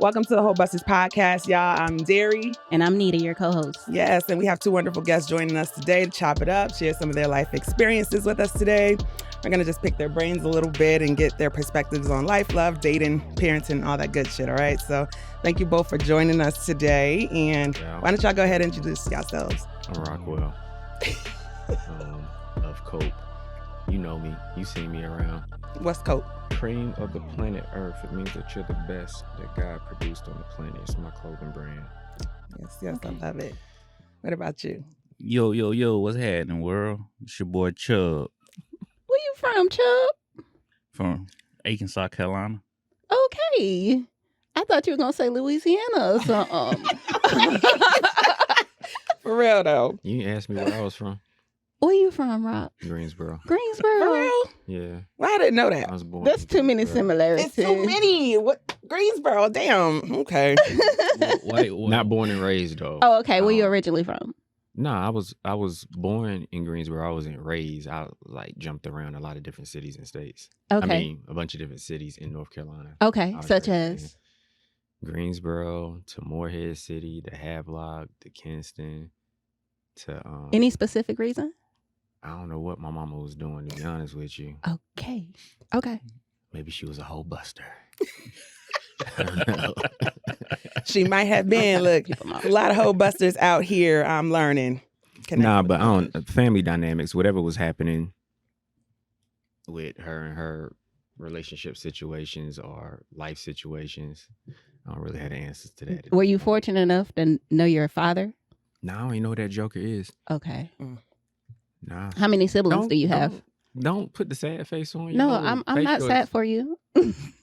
Welcome to the Hoe-busters Podcast, y'all. I'm Derry. And I'm Nita, your co-host. Yes, and we have two wonderful guests joining us today to chop it up, share some of their life experiences with us today. We're going to just pick their brains a little bit and get their perspectives on life, love, dating, parenting, all that good shit, all right? So thank you both for joining us today. And why don't y'all go ahead and introduce yourselves? I'm Rockwell of Cope. You know me. You see me around. What's Cope? Cream of the planet Earth. It means that you're the best that God produced on the planet. It's my clothing brand. Yes, okay. I love it. What about you? Yo, what's happening, world? It's your boy Chubb. Where you from, Chubb? From Aiken, South Carolina. Okay. I thought you were going to say Louisiana or something. For real, though. You asked me where I was from. Where you from, Rob? Greensboro. For real? Yeah. Well, I didn't know that. I was born. That's too many similarities. It's too many. What? Greensboro, damn. Okay. Wait. Not born and raised, though. Oh, okay. Where you originally from? No, I was born in Greensboro. I wasn't raised. I jumped around a lot of different cities and states. Okay. I mean, a bunch of different cities in North Carolina. Okay. Such as? Greensboro to Morehead City to Havelock to Kinston to Any specific reason? I don't know what my mama was doing, to be honest with you. Okay. Maybe she was a hoe-buster. I don't know. She might have been. Look, a lot of hoe-busters out here. I'm learning. But I don't. Family dynamics, whatever was happening with her and her relationship situations or life situations, I don't really have the answers to that. Were you fortunate enough to know your father? No, I don't even know who that joker is. Okay. Nah. How many siblings do you have? Don't put the sad face on you. No, I'm not sad for you.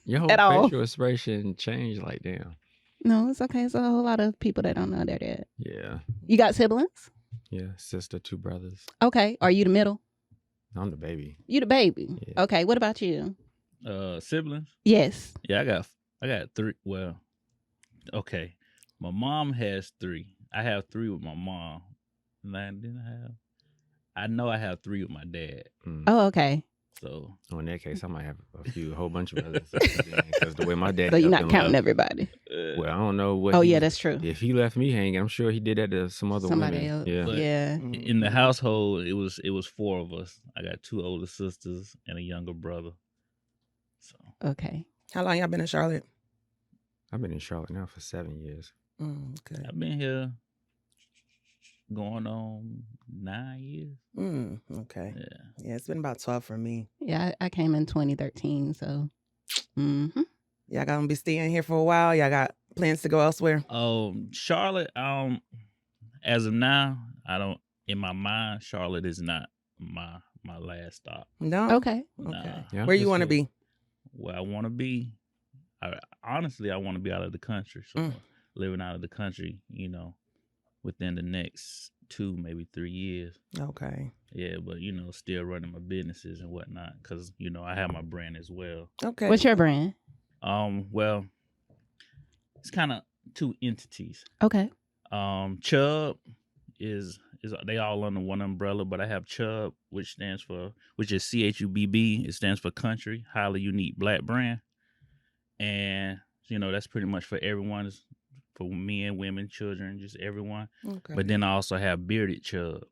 Your whole at all. facial expression changed like damn. No, it's okay. It's a whole lot of people that don't know their dad. Yeah. You got siblings? Yeah, sister, 2 brothers. Okay. Are you the middle? I'm the baby. You the baby? Yeah. Okay. What about you? Siblings? Yes. Yeah, I got 3. Well, okay. My mom has 3. I have 3 with my mom. I know I have 3 with my dad. Oh, okay. So, in that case, I might have a whole bunch of brothers. Because the way my dad. So you're not counting everybody. Well, I don't know what. Oh, yeah, that's true. If he left me hanging, I'm sure he did that to somebody women. Else. Yeah. But yeah. In the household, it was 4 of us. I got 2 older sisters and a younger brother. So. Okay. How long y'all been in Charlotte? I've been in Charlotte now for 7 years. Okay. I've been here going on 9 years. Okay. Yeah, it's been about 12 for me. Yeah, I came in 2013, so. Y'all gonna be staying here for a while? Y'all got plans to go elsewhere? Charlotte, as of now, I don't, in my mind, Charlotte is not my last stop. No? Okay. Nah. Yeah, Where you want to be? Where I want to be, honestly, I want to be out of the country. So living out of the country, within the next 2, maybe 3 years. Okay. Yeah, but still running my businesses and whatnot, because I have my brand as well. Okay. What's your brand? Well, it's kind of 2 entities. Okay. Chubb is they all under one umbrella, but I have Chubb, which is CHUBB. It stands for Country, Highly Unique Black Brand, and that's pretty much for everyone. For men, women, children, just everyone. Okay. But then I also have Bearded Chubb.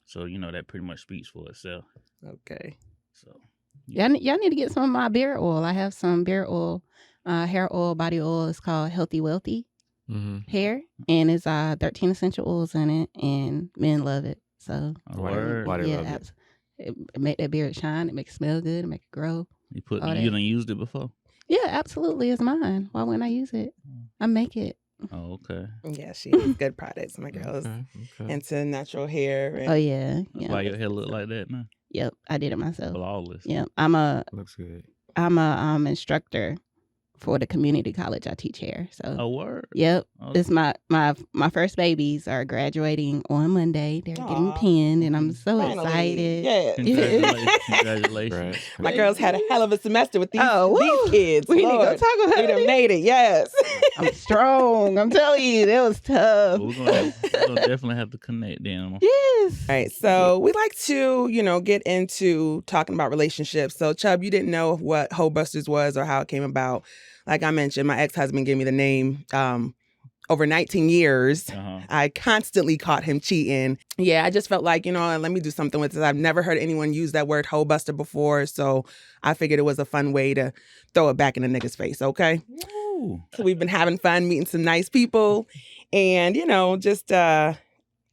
So, that pretty much speaks for itself. Okay. So, y'all need to get some of my beard oil. I have some beard oil, hair oil, body oil. It's called Healthy Wealthy Hair. And it's 13 essential oils in it. And men love it. So, why they love it? It make that beard shine. It make it smell good. It make it grow. You done used it before? Yeah, absolutely. It's mine. Why wouldn't I use it? I make it. Oh, okay. Yeah, she has good products. My girl's into natural hair. Oh, yeah. That's why your hair look like that now? Yep, I did it myself. Flawless. Yep, looks good. I'm a instructor for the community college. I teach hair. So. Oh, word. Yep. Okay. It's my first babies are graduating on Monday. They're getting pinned, and I'm so excited. Yeah. Congratulations. Right. My girls had a hell of a semester with these kids. We need to go talk about it. We done made it. Yes. I'm strong. I'm telling you, that was tough. We're gonna definitely have to connect then. Yes. All right. So we like to, get into talking about relationships. So Chubb, you didn't know what Hoe-busters was or how it came about. like I mentioned, my ex-husband gave me the name over 19 years. I constantly caught him cheating. Yeah, I just felt like, let me do something with this. I've never heard anyone use that word hoe-buster before, so I figured it was a fun way to throw it back in a nigga's face, okay? Woo. So we've been having fun, meeting some nice people, and,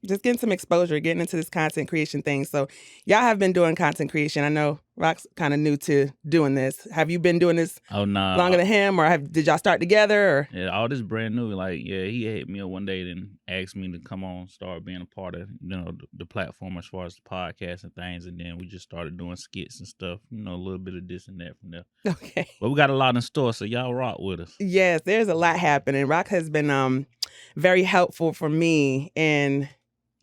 just getting some exposure, getting into this content creation thing. So y'all have been doing content creation. I know ROC's kind of new to doing this. Have you been doing this longer than him, or did y'all start together? Or? Yeah, all this brand new. Like, yeah, he hit me up one day and asked me to come on, start being a part of the platform as far as the podcast and things. And then we just started doing skits and stuff, a little bit of this and that from there. Okay. But we got a lot in store, so y'all rock with us. Yes, there's a lot happening. ROC has been very helpful for me in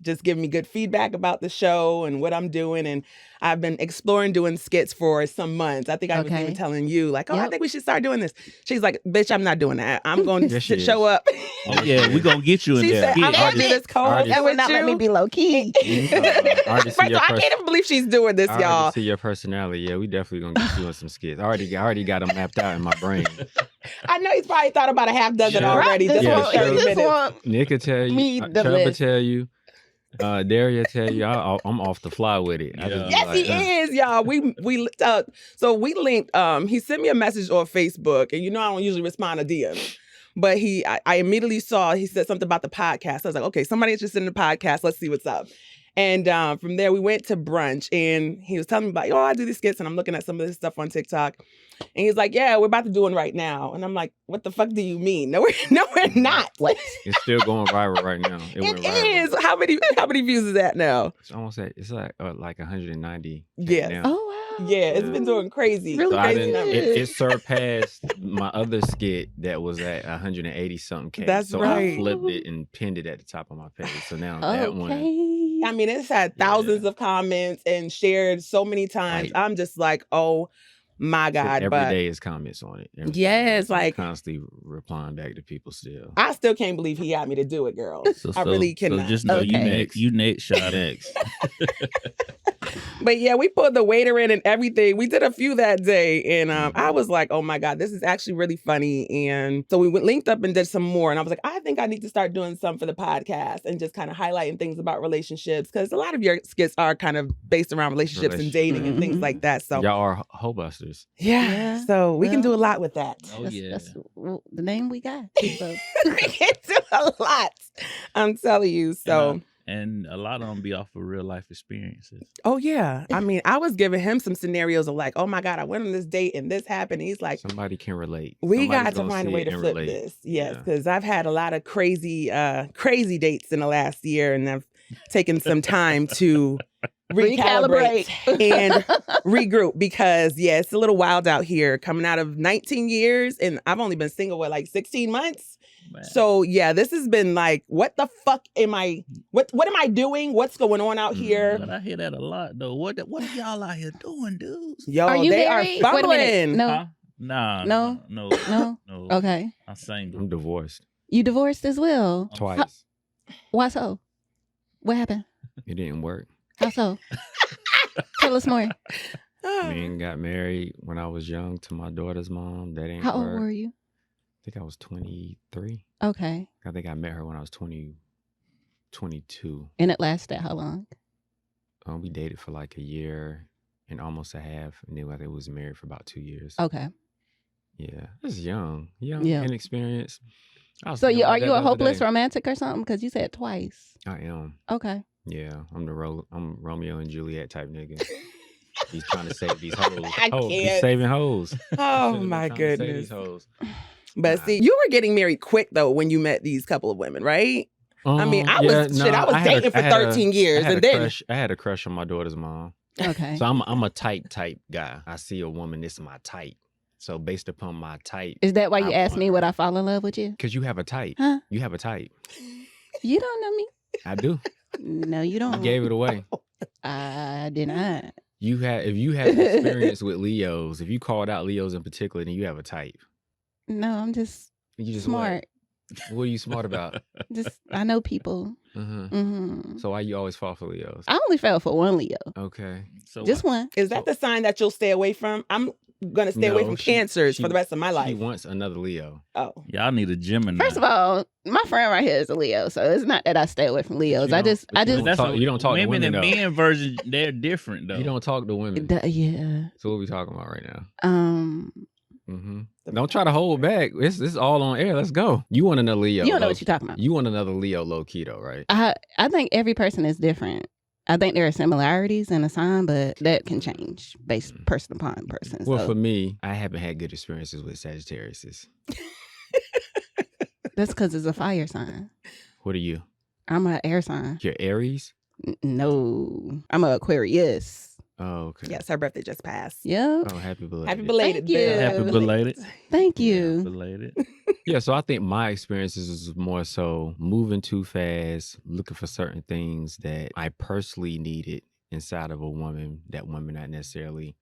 just giving me good feedback about the show and what I'm doing. And I've been exploring doing skits for some months. I think I was even telling you, like, I think we should start doing this. She's like, bitch, I'm not doing that. I'm going to show up. Oh, yeah, we're going to get you in there. She said, I'm going to do this cold and would not let me be low key. First of all, I can't even believe she's doing this, y'all. I already see your personality. Yeah, we definitely going to get you on some skits. I already got them mapped out in my brain. I know he's probably thought about a half dozen already. Just for 30 minutes. Nick will tell you. Chubb will tell you. Daria tell you I'm off the fly with it. Yes, he is, y'all. So we linked. He sent me a message on Facebook, and I don't usually respond to DMs, but I immediately saw he said something about the podcast. I was like, okay, somebody interested in the podcast. Let's see what's up. And from there, we went to brunch, and he was telling me about, I do these skits, and I'm looking at some of this stuff on TikTok. And he's like, yeah, we're about to do one right now. And I'm like, what the fuck do you mean? No, we're not. What? It's still going viral right now. It is. How many views is that now? It's like 190. Yeah. Now. Oh, wow. Yeah, it's been doing crazy. Really crazy numbers. It surpassed my other skit that was at 180 something K. That's right. I flipped it and pinned it at the top of my page. So now that one. I mean, it's had thousands of comments and shared so many times. I'm just like, oh my God. Every day is comments on it. Yes, like constantly replying back to people still. I still can't believe he got me to do it, girl. I really cannot. So just know you next, shot next. But yeah, we put the waiter in and everything. We did a few that day, and I was like, oh my God, this is actually really funny. And so we linked up and did some more. And I was like, I think I need to start doing some for the podcast and just kind of highlighting things about relationships, because a lot of your skits are kind of based around relationships and dating and things like that. So y'all are Hoe-busters. Yeah. So we can do a lot with that. Oh, that's the name we got. So. We can do a lot. I'm telling you. So. And a lot of them be off of real life experiences. Oh, yeah. I mean, I was giving him some scenarios of like, oh my God, I went on this date and this happened. And he's like, somebody can relate. We got to find a way to flip this. Yes, because I've had a lot of crazy dates in the last year, and I've taken some time to recalibrate and regroup, because it's a little wild out here coming out of 19 years, and I've only been single for like 16 months. Man. So this has been like, what the fuck am I? What am I doing? What's going on out here? But I hear that a lot though. What are y'all out here doing, dudes? Yo, are you they married? are fumbling. Wait a minute. No. Huh? Nah. No. Okay. I'm single. I'm divorced. You divorced as well? Twice. Why so? What happened? It didn't work. How so? Tell us more. Me and got married when I was young to my daughter's mom. That ain't How work. old were you? I think I was 23. Okay. I think I met her when I was 22. And it lasted how long? We dated for like a year and almost a half. And then I think we was married for about 2 years. Okay. Yeah. I was young, inexperienced. So are you a hopeless romantic or something? Because you said twice. I am. Okay. Yeah. I'm Romeo and Juliet type nigga. He's trying to save these hoes. I can't. He's saving hoes. Oh my goodness. Save these hoes. But see, you were getting married quick though when you met these couple of women, right? I mean, I was dating for 13 years, and then I had a crush on my daughter's mom. Okay. So I'm a type guy. I see a woman, this is my type. So based upon my type, is that why you asked me would I fall in love with you? Because you have a type. Huh? You have a type. You don't know me. I do. No, you don't. I gave it away. I did not. If you have experience with Leos, if you called out Leos in particular, then you have a type. No, I'm just smart. What are you smart about? I know people. So why you always fall for Leos? I only fell for one Leo. Okay. So just one. Is that the sign that you'll stay away from? I'm gonna stay away from cancers she- for the rest of my She life. wants another Leo. Oh, Y'all need a Gemini. First of all, my friend right here is a Leo, so it's not that I stay away from Leos. I just you don't talk to women women, and though. men version. They're different though. You don't talk to women. yeah. So what we talking about right now? Um, Don't try to hold back. It's all on air. Let's go. You want another Leo. you don't know what you're talking about. You want another Leo low keto, right? I think every person is different. I think there are similarities in a sign, but that can change based person upon person. Well, so for me, I haven't had good experiences with Sagittarius. that's because it's a fire sign. What are you? I'm an air sign. You're Aries? No, I'm an Aquarius. Oh, okay. yes, her birthday just passed. Yep. Oh, happy belated. Happy belated. Thank you. Bill. Happy belated. Thank Yeah, you. Belated. Yeah, so I think my experiences is more so moving too fast, looking for certain things that I personally needed inside of a woman, that woman not necessarily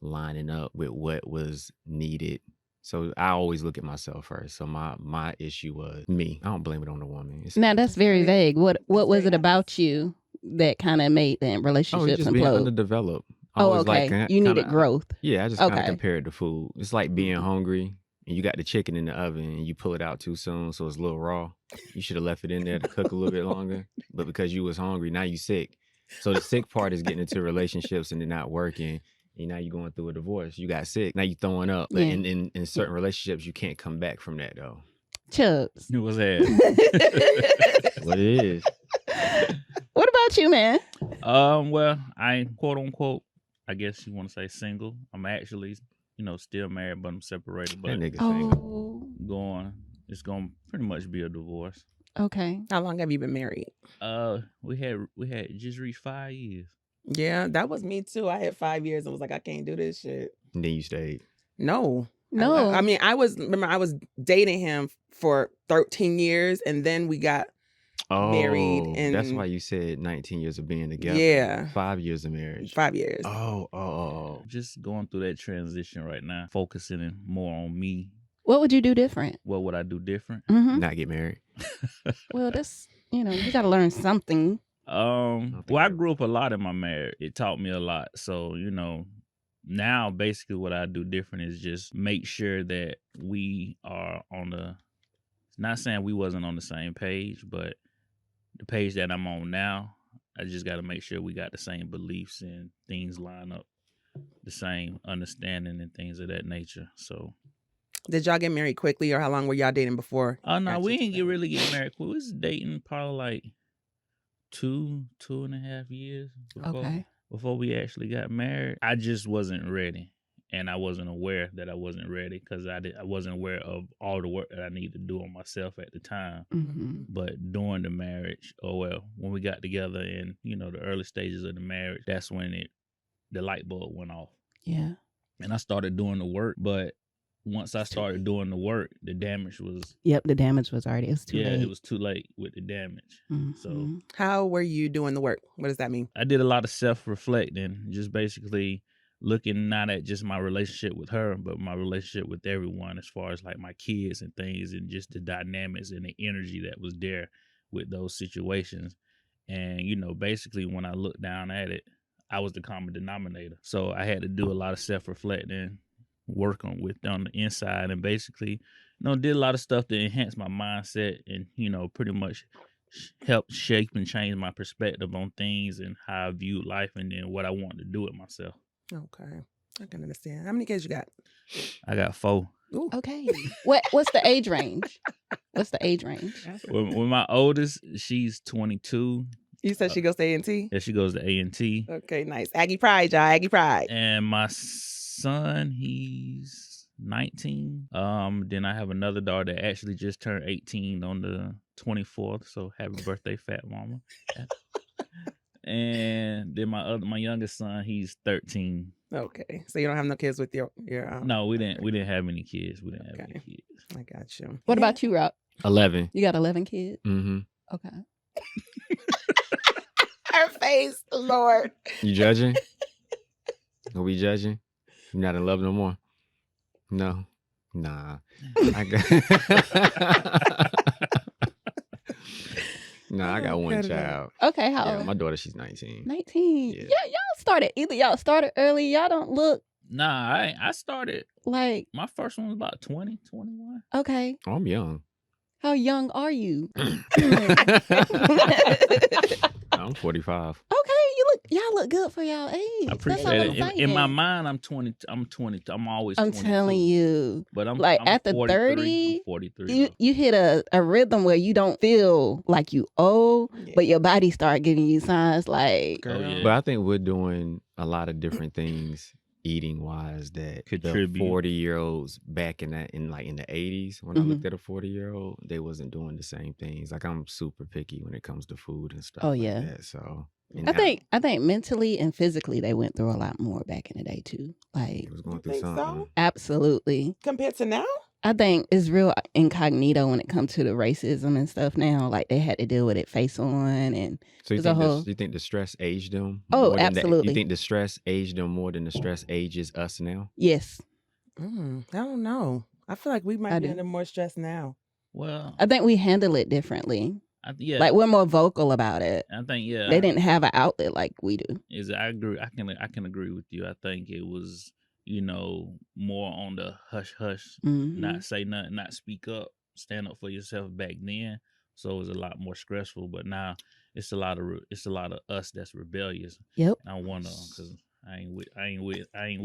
lining up with what was needed. So I always look at myself first. So my issue was me. I don't blame it on the woman. Now that's very vague. What was it about you that kind of made the relationships just being implode? underdeveloped. Oh, Always okay. You needed growth. Yeah, I just kind of Okay. compared to food. It's like being hungry and you got the chicken in the oven and you pull it out too soon, so it's a little raw. You should have left it in there to cook a little bit longer. But because you was hungry, now you sick. So the sick part is getting into relationships and they're not working. And now you're going through a divorce. You got sick. Now you throwing up. But Yeah. in certain relationships, you can't come back from that though. Chubbs. What's that? What it is. What about you, man? Well, I quote unquote, I guess you want to say single. I'm actually, still married, but I'm separated. But That nigga single. Oh, it's gonna pretty much be a divorce. okay. How long have you been married? We had just reached 5 years. Yeah, that was me too. I had 5 years and was like, I can't do this shit. And then you stayed. No. No. I mean, I was dating him for 13 years and then we got married. And that's why you said 19 years of being together. Yeah. 5 years of marriage. 5 years. Oh. Just going through that transition right now, focusing more on me. What would you do different? What would I do different? Mm-hmm. Not get married. Well, that's, you got to learn something. Well, I grew up a lot in my marriage. It taught me a lot. So, now basically what I do different is just make sure that we are not saying we wasn't on the same page, but the page that I'm on now, I just got to make sure we got the same beliefs and things line up, the same understanding and things of that nature. So, Did y'all get married quickly or how long were y'all dating before? oh no, we actually didn't really get married. We was dating probably like 2.5 years before we actually got married. I just wasn't ready, and I wasn't aware that I wasn't ready because I wasn't aware of all the work that I needed to do on myself at the time. Mm-hmm. But during the marriage, when we got together in the early stages of the marriage, that's when the light bulb went off. Yeah. And I started doing the work, but once I started doing the work, the damage was Yep, the damage was already. It's too late. it was too late with the damage. Mm-hmm. So How were you doing the work? What does that mean? I did a lot of self-reflecting, just basically looking not at just my relationship with her, but my relationship with everyone as far as like my kids and things and just the dynamics and the energy that was there with those situations. And, basically when I looked down at it, I was the common denominator. So I had to do a lot of self-reflecting, work on the inside, and basically, did a lot of stuff to enhance my mindset and, pretty much help shape and change my perspective on things and how I viewed life and then what I wanted to do with myself. Okay. I can understand. How many kids you got? I got 4. Ooh. Okay. What's the age range? What's the age range? With my oldest, she's 22. You said she goes to A&T? Yeah, she goes to A&T. Okay, nice. Aggie Pride, y'all. Aggie Pride. And my son, he's 19. Then I have another daughter that actually just turned 18 on the 24th. So happy birthday, fat mama. And then my youngest son, he's 13. Okay. So you don't have no kids with your No, we didn't have any kids. We didn't have any kids. I got you. What about you, Rob? 11. You got 11 kids? Mm-hmm. Okay. Her face, Lord. You judging? Are we judging? You're not in love no more? No. Nah. I got one child. Okay, how Yeah, old? my daughter, she's 19. 19. Yeah. Yeah, y'all started early. Y'all don't look Nah, I started. Like, My first one was about 20, 21. okay, I'm young. how young are you? I'm 45. Okay, y'all look good for y'all age. I That's appreciate all I'm it. In saying. my mind, I'm 20. I'm always. I'm 22. telling you, But I'm like, I'm after 43. 30, I'm 43. you hit a rhythm where you don't feel like you old, but your body start giving you signs like, Oh, yeah. But I think we're doing a lot of different things eating wise that Contribute. the 40-year-olds back in the 80s, when I looked at a 40-year-old, they wasn't doing the same things. Like, I'm super picky when it comes to food and stuff. Oh, like yeah. that. So I think mentally and physically they went through a lot more back in the day too. Like, it was going You through think so? something. absolutely. Compared to now? I think it's real incognito when it comes to the racism and stuff now. Like, they had to deal with it face on, and So you there's a think, whole- you think the stress aged them? Oh, more than absolutely. You think the stress aged them more than the stress ages us now? yes, I don't know. I feel like we might I be do. under more stress now. Well, I think we handle it differently. yeah. Like, we're more vocal about it. I think They didn't have an outlet like we do. I agree. I can agree with you. I think it was, more on the hush hush, Mhm. not say nothing, not speak up, stand up for yourself back then. So it was a lot more stressful. But now it's a lot of us that's rebellious. Yep. And I wonder because I ain't with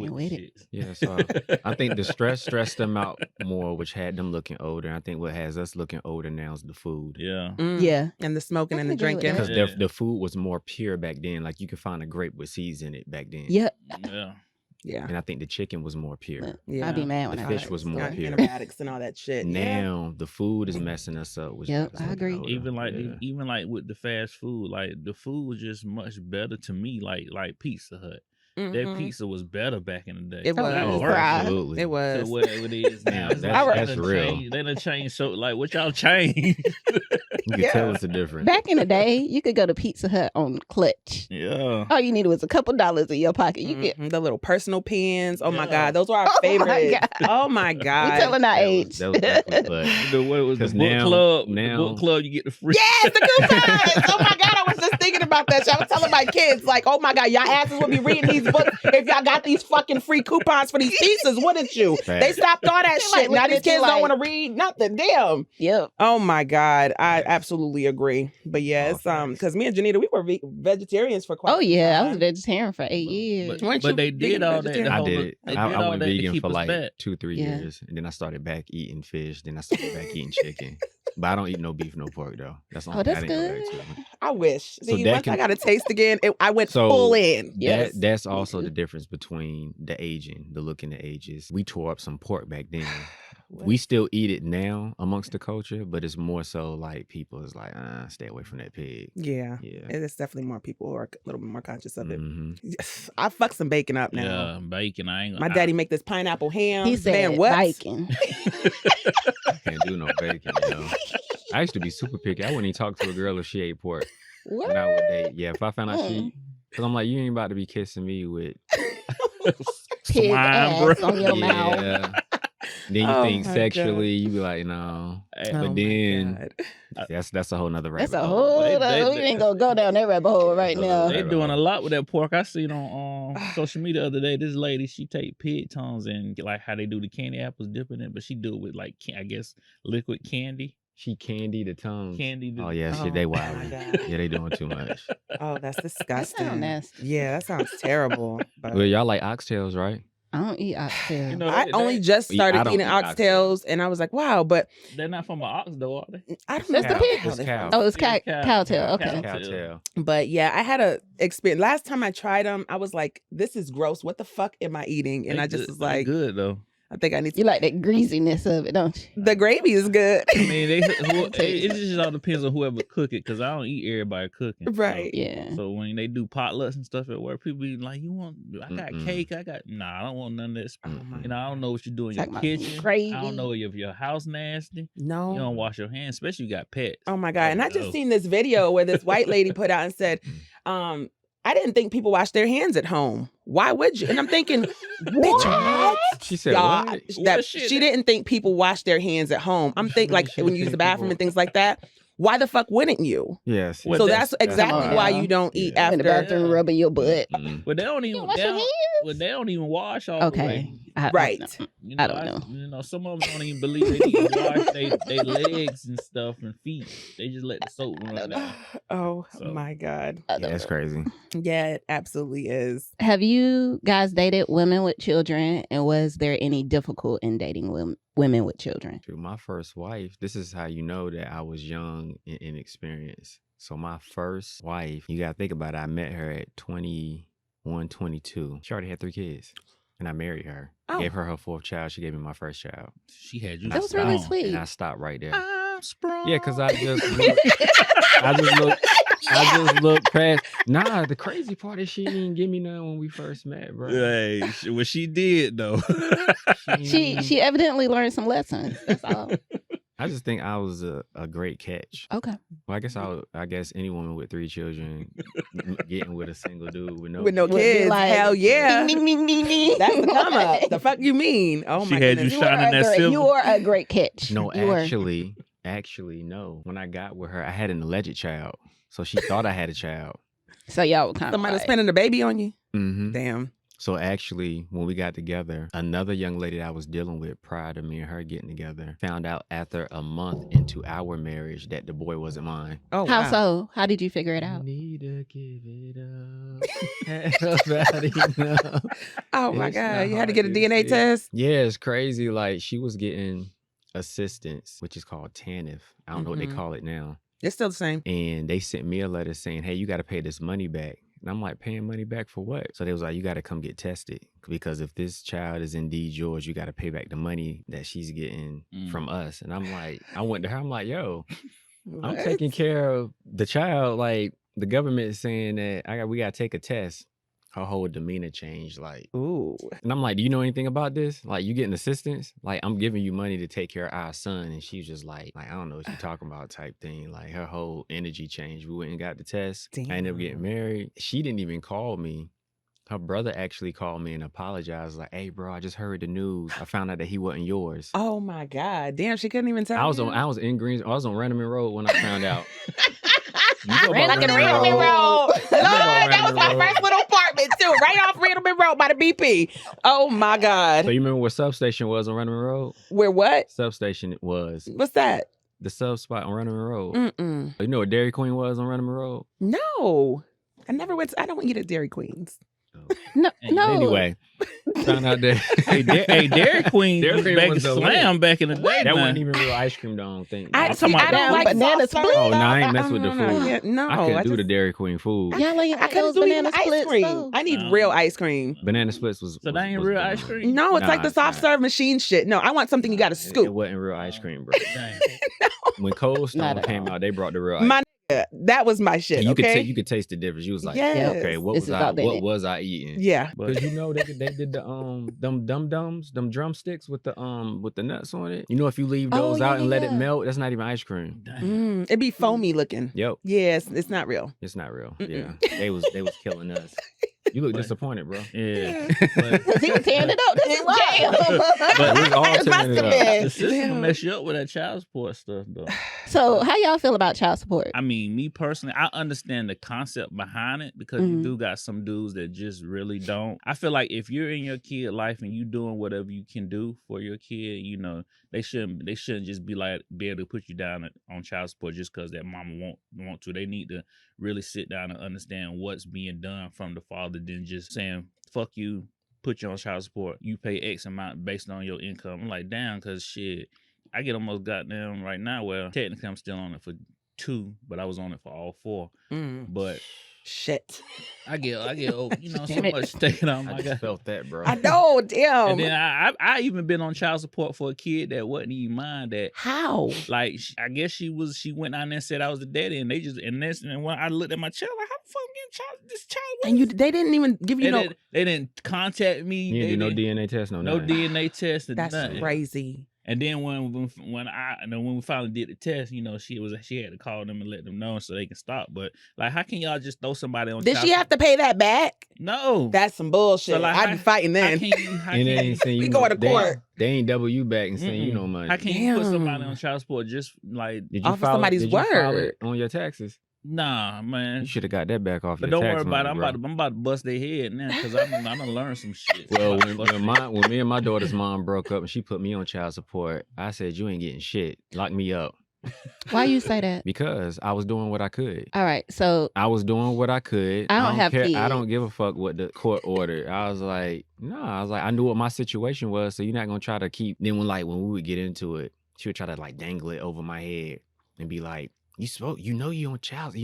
with the it. shit. Yeah, so I think the stress stressed them out more, which had them looking older. I think what has us looking older now is the food. Yeah. Yeah. And the smoking I and the can agree with drinking. that. Because Yeah. the food was more pure back then. Like, you could find a grape with seeds in it back then. Yeah. Yeah. Yeah. And I think the chicken was more pure. Yeah. I'd be mad when The I fish heard was that more story. pure. Antibiotics and all that shit. Now the food is messing us up. Which Yep, has us I looking agree. older. Even like with the fast food, like the food was just much better to me. Like Pizza Hut. That pizza was better back in the day. It was. Not Oh, worse absolutely. It to was. where it is now. It's That's- like, that's they done real. changed- They done changed. So like, what y'all changed? You can tell it's a difference. Back in the day, you could go to Pizza Hut on Clutch. Yeah. All you needed was a couple dollars in your pocket. You get. The little personal pens. Oh my Yeah. God. Those were our Oh my favorites. God. Oh my God. We telling our That age. was definitely clutch. What it was the 'Cause book now- club? now- The book club, you get the free. Yes, the coupons. Oh my God, I was just thinking about that shit. I was telling my kids, like, oh my God, y'all asses would be reading these books if y'all got these fucking free coupons for these pizzas, wouldn't you? Facts. They stopped all that Like, shit. Now looking these at you kids don't like- want to read nothing. Damn. Yep. Oh my God, I absolutely agree. But yeah, it's facts. because me and Janita, we were vegetarians for quite. Oh some yeah, I time. was vegetarian for 8 years. But, Weren't you but they did vegan all that. vegetarian? to I hold did us- it. They did I all went that to vegan keep for us like back. 2-3 Yeah. years, and then I started back eating fish. Then I started back eating chicken. But I don't eat no beef, no pork though. That's the Oh, only thing I that's didn't go back good. to. I wish. So See, that once I can- got a taste again, I went So full in. Yes. That's also too. the difference between the aging, the look, and the ages. We tore up some pork back then. We still eat it now amongst the culture, but it's more so like people is like, stay away from that pig. Yeah. Yeah. It's definitely more people who are a little bit more conscious of it. Mhm. I fuck some bacon up now. Yeah, bacon. I ain't. My daddy make this pineapple ham. He said Man, what? bacon. I can't do no bacon, yo. I used to be super picky. I wouldn't even talk to a girl if she ate pork. What? When I would date. Yeah, if I found out Mm. because I'm like, you ain't about to be kissing me with Pig Swine, ass bro. on your mouth. yeah. Then you Oh think my sexually, you be like, no. Hey, Oh But my then God. that's a whole nother rabbit That's a hole. whole. They- we ain't gonna go down that rabbit hole right now. They doing a lot with that pork. I seen on social media the other day. This lady, she take pig tongues and like how they do the candy apples, dipping it, but she do it with like I guess liquid candy. She candy the tongue. Candy. Oh yeah, Oh, shit, they my wild. God. Yeah, they doing too much. Oh, that's disgusting. sound nasty. Yeah, that sounds terrible. But Well, y'all like oxtails, right? I don't eat oxtail. You know, I they- only they- just I started don't eating eat oxtails, and I was like, wow. But They're not from an ox though, are they? I don't know. That's the how pig. how It's they cow. from. Oh, it's Yeah, cowtail. Okay. Cowtail. But yeah, I had a experience. Last time I tried them, I was like, this is gross. What the fuck am I eating? And They I just good- was they like, good though. I think I need to. You like that greasiness of it, don't you? The gravy is good. I mean, it just all depends on whoever cook it, because I don't eat everybody cooking. Right. Yeah. So when they do potlucks and stuff at work, people be like, "You want? I got Mm-mm. cake. I got nah. I don't want none of this. Oh my You know, I don't know what you do in Talk your about kitchen. gravy. I don't know if your house nasty. No. You don't wash your hands, especially you got pets. Oh my God. And I just no. seen this video where this white lady put out and said, I didn't think people wash their hands at home. Why would you? And I'm thinking, bitch, what? She said Y'all, what? that What shit? she didn't think people wash their hands at home. I'm thinking like She when you didn't use the think bathroom people- and things like that. why the fuck wouldn't you? Yes. Well, So that's- that's exactly Come why on. you don't eat Yeah. In the after. bathroom, rubbing your butt. But they don't even. You wash They your don't, hands? well, they don't even wash all the Okay. way. Right. You I don't know. You know, some of them don't even believe they need to wash their legs and stuff and feet. They just let the soap run down. Oh So- my God. I Yeah, don't it's know. crazy. Yeah, it absolutely is. Have you guys dated women with children, and was there any difficult in dating women with children? Dude, my first wife, this is how you know that I was young and inexperienced. So my first wife, you got to think about it. I met her at 21, 22. She already had 3 kids. And I married her. Oh. Gave her 4th child. She gave me my first child. She had you. That was really sprung. sweet. And I stopped right there. I'm sprung. Yeah, because I just looked past. Nah, the crazy part is she didn't even give me none when we first met, bro. Hey, well, she did though. She evidently learned some lessons. That's all. I just think I was a great catch. Okay. Well, I guess any woman with 3 children getting with a single dude with no With no Would be kids. like, Hell yeah. Ding, ding, ding, ding, ding. That's the come up. The fuck you mean? Oh She my had goodness. you shining that silver. You were a great catch. No, You were. actually, no. When I got with her, I had an alleged child. So she thought I had a child. So y'all were kind of Somebody like, spending a baby on you? Mm-hmm. Damn. So actually, when we got together, another young lady that I was dealing with prior to me and her getting together found out after a month into our marriage that the boy wasn't mine. Oh, how wow. so? How did you figure it out? Need to give it up. Nobody knows. Oh my It's God. not You had to hard get a to DNA see. test? Yeah, it's crazy. Like she was getting assistance, which is called TANF. I don't know what they Mhm. call it now. It's still the same. And they sent me a letter saying, hey, you got to pay this money back. And I'm like, paying money back for what? So they was like, you got to come get tested. Because if this child is indeed yours, you got to pay back the money that she's getting from us. And I'm like, I went to her, I'm like, yo, I'm What? taking care of the child. Like the government is saying that we got to take a test. Her whole demeanor changed. Like, Ooh. and I'm like, do you know anything about this? Like, you getting assistance? Like, I'm giving you money to take care of our son. And she's just like, I don't know what you're talking about type thing. Like, her whole energy changed. We went and got the test. I ended up getting married. She didn't even call me. Her brother actually called me and apologized. Like, hey, bro, I just heard the news. I found out that he wasn't yours. Oh my God. Damn, she couldn't even tell I was you? on Random Road when I found out. You know about Fucking Randleman Randleman Road. Lord, that was my Randleman Road. first little apartment too. Right off Randleman Road by the BP. Oh my God. So you remember where substation was on Random Road? Where what? Substation was What's that? the sub spot on Random Road. Mm-mm. You know what Dairy Queen was on Random Road? No. I never went. I don't eat at Dairy Queens. No, Hey, no. Anyway, found out that Hey, Dairy Queen Dairy was Queen back was in the Slam back in the day. that man. wasn't even real ice cream, though, I don't think. I, I'm see, talking I about don't down like banana soft serve split. Oh, no, I ain't stuff. mess with the No, food. yeah, no, I couldn't do just- the Dairy Queen food. Y'all ain't I had couldn't those do even banana ice splits, cream. though. I need No. real ice cream. Banana splits was So that ain't was real bomb. ice cream. No, it's Nah, like the it's soft not. serve machine shit. No, I want something you got to It scoop. wasn't real ice cream, bro. Dang. When Cold Not Stone at came all. out, they brought the real ice. My nigga, that was my shit. And you Okay. you could taste the difference. You was like, Yes. okay, what This was is I authentic. eating? Yeah. But Because you know they did the them dum-dums, them drumsticks with the nuts on it. You know, if you leave Oh, those yeah, out and yeah, let it yeah. melt, that's not even ice cream. dang. It'd be foamy looking. Yep, Yes, it's not real. it's not real. Mm-mm. Yeah, they was killing us. You look But- disappointed, bro. Yeah. Because he was tearing it up. This is But It was all it must tearing it have up. been. The system Yeah. mess you up with that child support stuff, though. So how y'all feel about child support? I mean, me personally, I understand the concept behind it because you Mhm. do got some dudes that just really don't. I feel like if you're in your kid life and you doing whatever you can do for your kid, you know, they shouldn't just be able to put you down on child support just because that mama want to. They need to really sit down and understand what's being done from the father than just saying, fuck you, put you on child support. You pay X amount based on your income. I'm like, damn, because shit, I get almost goddamn right now. Well, technically I'm still on it for 2, but I was on it for all 4. But Shit. I get so Damn it. much taken on I my just God. felt that, bro. I know. Damn. And then I even been on child support for a kid that wasn't even mine. That How? like I guess she went down there and said I was the daddy, and they just and when I looked at my child, like how the fuck I'm getting this child? And they didn't even give you they didn't contact me. You They didn't do no didn't- DNA test, no no nothing. DNA test. Or That's nothing. crazy. And then when we finally did the test, she had to call them and let them know so they can stop. But like, how can y'all just throw somebody on? Did she have to pay that back? No, that's some bullshit. So like, I'd be fighting then. We go to court. They ain't double you back and send you no money. How can you put somebody on child support just like off of somebody's word on your taxes? Nah, man. You should have got that back off your tax. But don't worry about it. I'm about to bust their head now because I'm gonna learn some shit. Well, when me and my daughter's mom broke up and she put me on child support, I said, "You ain't getting shit. Lock me up." Why you say that? Because I was doing what I could. All right, so I was doing what I could. I don't have kids. I don't give a fuck what the court ordered. I was like, I knew what my situation was, so you're not gonna try to keep. Then when we would get into it, she would try to like dangle it over my head and be like, you on child,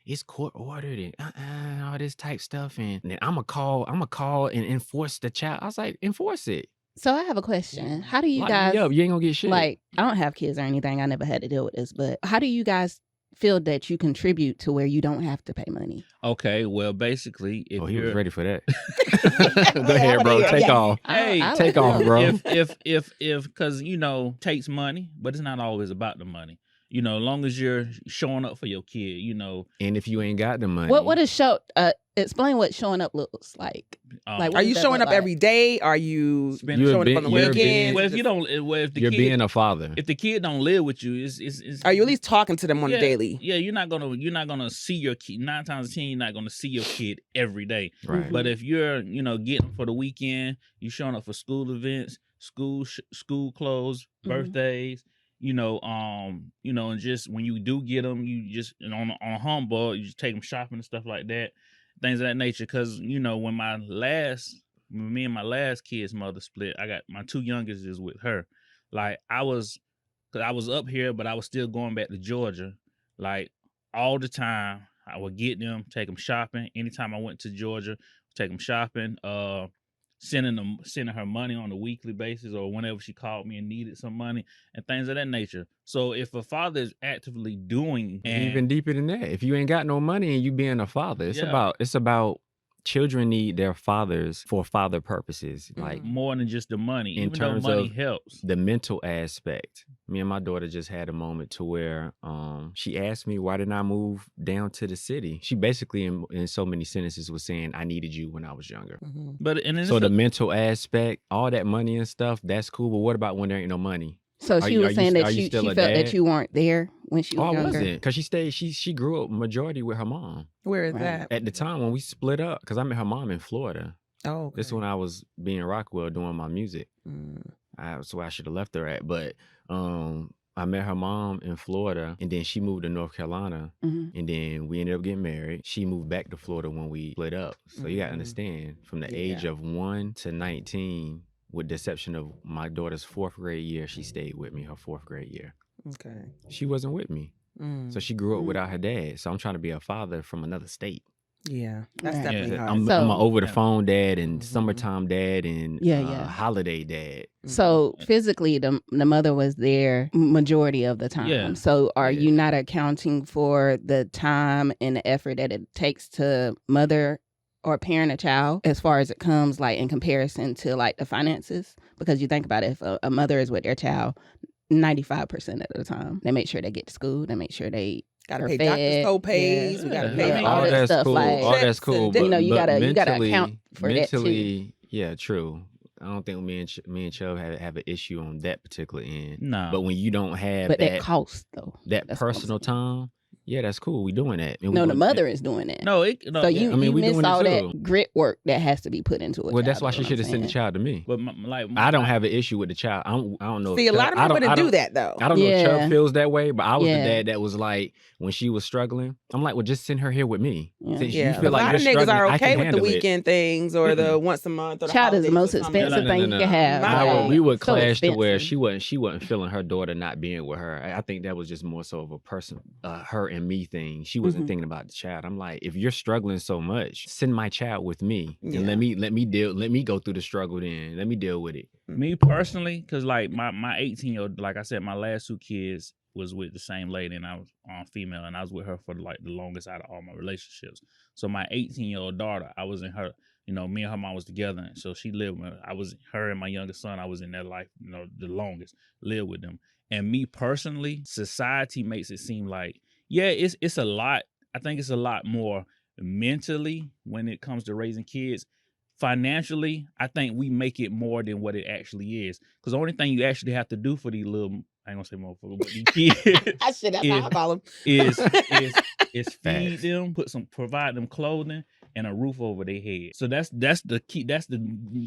it's court ordered and all this type stuff, and then I'ma call and enforce the child. I was like, enforce it. So I have a question. How do you guys? You ain't gonna get shit. Like, I don't have kids or anything. I never had to deal with this, but how do you guys feel that you contribute to where you don't have to pay money? Okay, well, basically, if he was ready for that. Go ahead, bro. Take off. Hey, take off, bro. If because takes money, but it's not always about the money. As long as you're showing up for your kid, And if you ain't got the money. What is explain what showing up looks like. Are you showing up every day? Are you showing up on the weekend? Well, if you don't, if the you're kid, being a father. If the kid don't live with you, it's are you at least talking to them on a daily? Yeah, you're not gonna see your kid 9 times out of 10. You're not gonna see your kid every day. Right. But if you're getting for the weekend, you showing up for school events, school clothes, birthdays. And just when you do get them, you just on a humble, you just take them shopping and stuff like that, things of that nature. Because when me and my last kid's mother split, I got my 2 youngest is with her. Like I was up here, but I was still going back to Georgia, like all the time. I would get them, take them shopping. Anytime I went to Georgia, take them shopping. Sending her money on a weekly basis or whenever she called me and needed some money and things of that nature. So if a father is actively doing even deeper than that, if you ain't got no money and you being a father, it's about children need their fathers for father purposes, like more than just the money. In even terms though money of helps, the mental aspect. Me and my daughter just had a moment to where she asked me, why didn't I move down to the city? She basically in so many sentences was saying I needed you when I was younger. But so the mental aspect, all that money and stuff, that's cool. But what about when there ain't no money? So she was saying that she felt that you weren't there when she was younger? I wasn't, because she grew up majority with her mom. Where is that? At the time when we split up, because I met her mom in Florida. Oh, okay. This is when I was being Rockwell doing my music. That's where I should have left her at. But I met her mom in Florida, and then she moved to North Carolina, and then we ended up getting married. She moved back to Florida when we split up. So you got to understand, from the age of 1 to 19, with the exception of my daughter's 4th grade year, she stayed with me her 4th grade year. Okay. She wasn't with me. So she grew up without her dad. So I'm trying to be a father from another state. Yeah, that's definitely hard. I'm an over the phone dad and summertime dad and holiday dad. So physically, the mother was there majority of the time. Yeah. So are you not accounting for the time and the effort that it takes to mother or parent a child as far as it comes, like in comparison to like the finances? Because you think about it, if a mother is with their child 95% of the time, they make sure they get to school, they make sure they gotta pay doctors co-pays. We gotta pay all that stuff. Cool. Like all that's cool. But, you gotta mentally, account for that too. Yeah, true. I don't think me and Chubb have an issue on that particular end. No. But when you don't have that cost though, that personal time. Yeah, that's cool. We doing that. No, the mother is doing that. No, so you miss all that grit work that has to be put into it. Well, that's why she should have sent the child to me. But I don't have an issue with the child. I don't know. See, a lot of people wouldn't do that though. I don't know if Chubb feels that way, but I was the dad that was like, when she was struggling, I'm like, well, just send her here with me. Since you feel like a lot of niggas are okay with the weekend things or the once a month. Or the child is the most expensive thing you can have. We would clash to where she wasn't feeling her daughter not being with her. I think that was just more so of a person, her and me thing. She wasn't thinking about the child. I'm like, if you're struggling so much, send my child with me and let me go through the struggle. Then let me deal with it. Me personally, because like my 18-year-old, like I said, my last 2 kids was with the same lady, and I was female, and I was with her for like the longest out of all my relationships. So my 18-year-old daughter, I was in her me and her mom was together. So she lived with her and my youngest son, I was in their life, the longest, lived with them. And me personally, society makes it seem like, yeah, it's a lot. I think it's a lot more mentally when it comes to raising kids. Financially, I think we make it more than what it actually is. Because the only thing you actually have to do for these little, I ain't gonna say motherfucker, but these kids That's how I call them. is feed them, provide them clothing and a roof over their head. So that's the key. That's the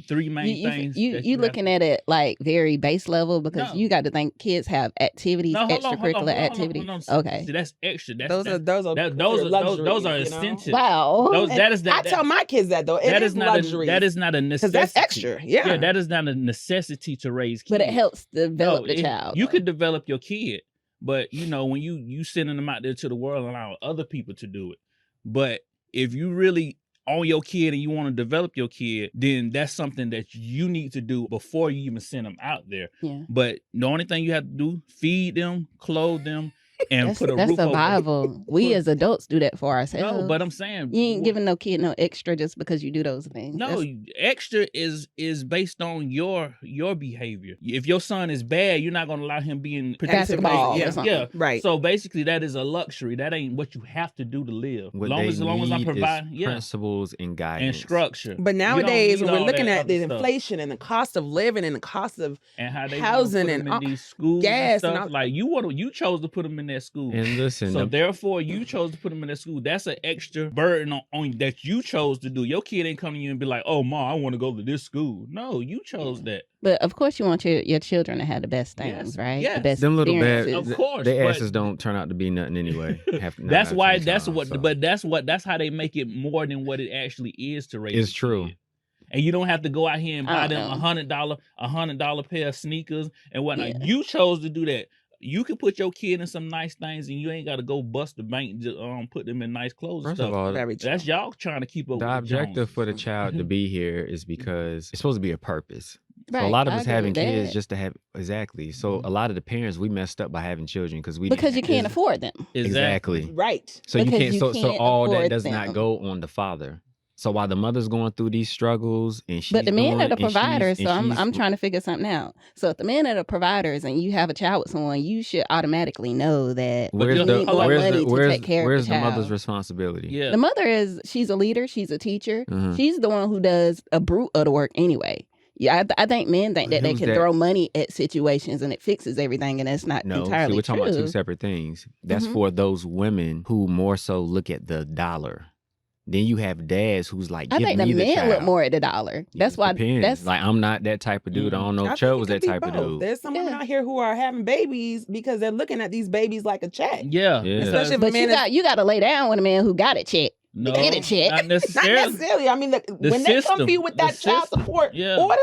three main things. You looking at it like very base level because you got to think kids have activities, extracurricular activities. Okay, see, that's extra. Those are those are essentials. Wow, I tell my kids that though. That is luxury. That is not a necessity. Because that's extra. Yeah, that is not a necessity to raise kids. But it helps develop the child. You could develop your kid, but when you sending them out there to the world, allow other people to do it. But if you really own your kid and you want to develop your kid, then that's something that you need to do before you even send them out there. Yeah. But the only thing you have to do, feed them, clothe them, and put a roof survival. over. We as adults do that for ourselves. No, but I'm saying you ain't giving no kid no extra just because you do those things. No, extra is based on your behavior. If your son is bad, you're not gonna allow him being basketball. Yeah, right. So basically, that is a luxury. That ain't what you have to do to live. What as long as I'm providing principles and guidance and structure. But nowadays, when we're looking at the inflation and the cost of living and the cost of how they housing and in these schools, gas, and stuff, like you chose to put them in that school. And listen, so therefore you chose to put them in that school. That's an extra burden on that you chose to do. Your kid ain't coming to you and be like, "Oh, Ma, I want to go to this school." No, you chose that. But of course, you want your children to have the best things, right? Yes. The best them little bad, of course. Their asses don't turn out to be nothing anyway. That's how they make it more than what it actually is to raise. It's true. Kid. And you don't have to go out here and buy them $100 pair of sneakers and whatnot. Yeah. You chose to do that. You can put your kid in some nice things, and you ain't got to go bust the bank to put them in nice clothes. First and stuff. of all, that's y'all trying to keep up. The with objective for the child to be here is because it's supposed to be a purpose. Right. So a lot of us having kids just to have So a lot of the parents, we messed up by having children because you can't afford them. Exactly. Right. So you can't. So all that does not go on the father. So while the mother's going through these struggles and she's but the men are the and providers, so I'm trying to figure something out. So if the men are the providers and you have a child with someone, you should automatically know that where's the mother's responsibility? Yeah. The mother she's a leader, she's a teacher. Mm-hmm. She's the one who does a brute of the work anyway. Yeah, I think men think that they can throw money at situations and it fixes everything, and that's not entirely true. We're talking about two separate things. That's for those women who more so look at the dollar. Then you have dads who's like, I think the men look more at the dollar. That's why. That's like, I'm not that type of dude. I don't know if Chubb was that type of dude. There's some women out here who are having babies because they're looking at these babies like a check. Yeah. Especially if you got to lay down with a man who got a check. No, get a check. Not necessarily. I mean, when they come to you with that child support order,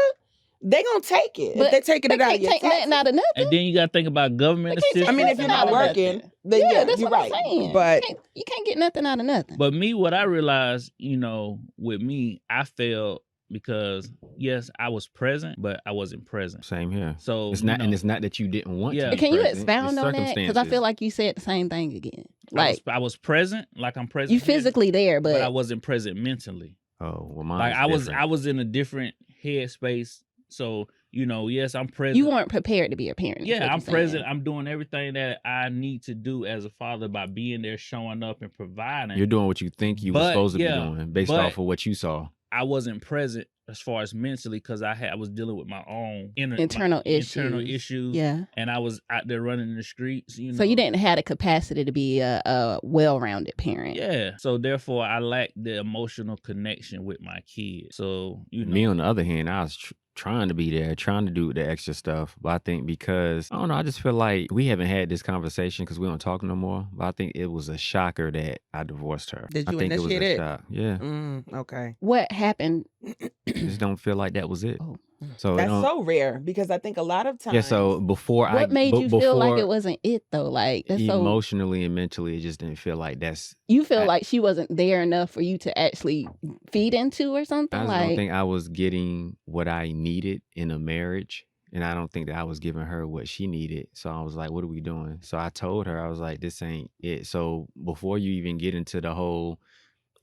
they gonna take it. But if they taking it out of your taxes. Out of nothing. And then you gotta think about government assistance. I mean, if you're not working, then that's you're what right. I'm saying. But you can't get nothing out of nothing. But what I realized, with me, I failed because yes, I was present, but I wasn't present. Same here. So it's not, and it's not that you didn't want to. Can you expound on that? Because I feel like you said the same thing again. Like I was present, like I'm present. You physically there, but I wasn't present mentally. Oh, well, mine. Like I was in a different headspace. So, yes, I'm present. You weren't prepared to be a parent. Yeah, I'm present. I'm doing everything that I need to do as a father by being there, showing up, and providing. You're doing what you think you were supposed to be doing based off of what you saw. I wasn't present as far as mentally because I was dealing with my own internal issues. Yeah. And I was out there running in the streets. So you didn't have the capacity to be a well-rounded parent. Yeah. So therefore, I lacked the emotional connection with my kids. So, Me, on the other hand, I was trying to be there, trying to do the extra stuff. But I think because, I don't know, I just feel like we haven't had this conversation because we don't talk no more. But I think it was a shocker that I divorced her. Did you initiate it? Was a shock. Yeah. Okay. What happened? I just don't feel like that was it. Oh. So that's so rare because I think a lot of times. Yeah. So what made you feel like it wasn't it though? Like that's emotionally and mentally, it just didn't feel like that's. You feel like she wasn't there enough for you to actually feed into or something. I don't think I was getting what I needed in a marriage, and I don't think that I was giving her what she needed. So I was like, "What are we doing?" So I told her, I was like, "This ain't it." So before you even get into the whole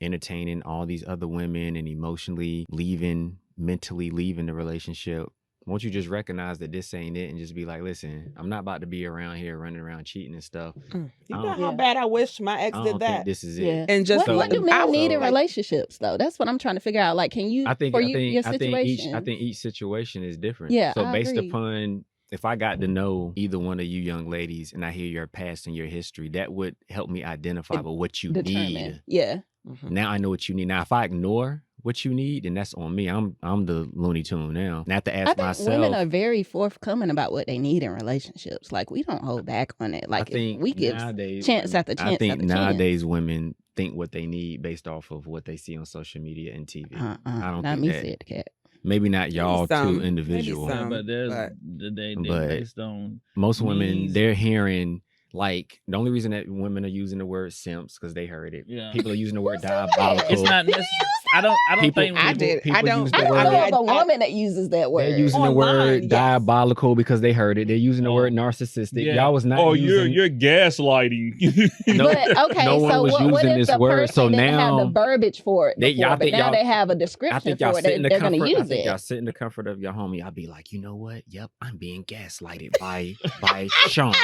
entertaining all these other women and emotionally mentally leaving the relationship. Won't you just recognize that this ain't it and just be like, listen, I'm not about to be around here running around cheating and stuff. You know how bad I wish my ex did that. This is Yeah. it. And just what do men need in relationships though? That's what I'm trying to figure out. Like, can you? I think your situation? I think each situation is different. Yeah. So I based agree. upon, if I got to know either one of you young ladies and I hear your past and your history, that would help me identify what you need. Yeah. Mm-hmm. Now I know what you need. Now if I ignore what you need, then that's on me. I'm the Looney Tune now. And I have to ask myself. Women are very forthcoming about what they need in relationships. Like, we don't hold back on it. Like, we give chance after chance. I think nowadays women think what they need based off of what they see on social media and TV. I don't think that. Said the cat. Maybe not y'all too individual. Yeah, but they based on most women, they're hearing. Like, the only reason that women are using the word simps because they heard it. Yeah. People are using the word diabolical. It's not necessary. I don't think I did. I don't know of a woman that uses that word. They're using the word diabolical because they heard it. They're using the word narcissistic. Yeah. Y'all was not. Oh, you're gaslighting. But okay, no one was using this word. So now have the verbiage for it. Now they have a description for it. They're going to use it. I think y'all sit in the comfort of your home. Y'all be like, you know what? Yep, I'm being gaslighted by Sean.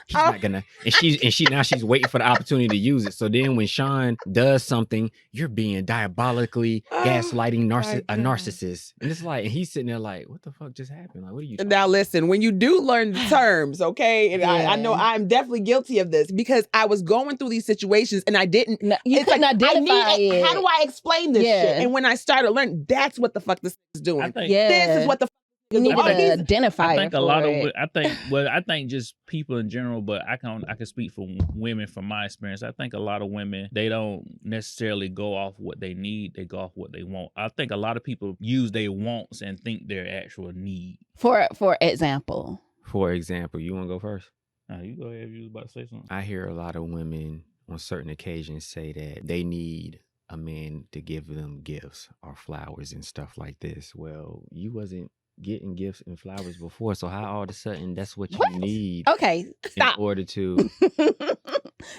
He's not gonna. And she's waiting for the opportunity to use it. So then when Sean does something, you're being diabolically gaslighting a narcissist. And it's like, and he's sitting there like, what the fuck just happened? Like, what are you Now listen, when you do learn the terms, okay? And I know I'm definitely guilty of this because I was going through these situations and I didn't. You couldn't identify it. How do I explain this shit? And when I started learning, that's what the fuck this is doing. This is what the fuck. You need to identify. I think a lot of. I think just people in general, but I can speak for women from my experience. I think a lot of women, they don't necessarily go off what they need; they go off what they want. I think a lot of people use their wants and think their actual need. For example. For example, you want to go first? You go ahead. You was about to say something. I hear a lot of women on certain occasions say that they need a man to give them gifts or flowers and stuff like this. Well, you wasn't getting gifts and flowers before, so how all of a sudden that's what you need? Okay, stop. In order to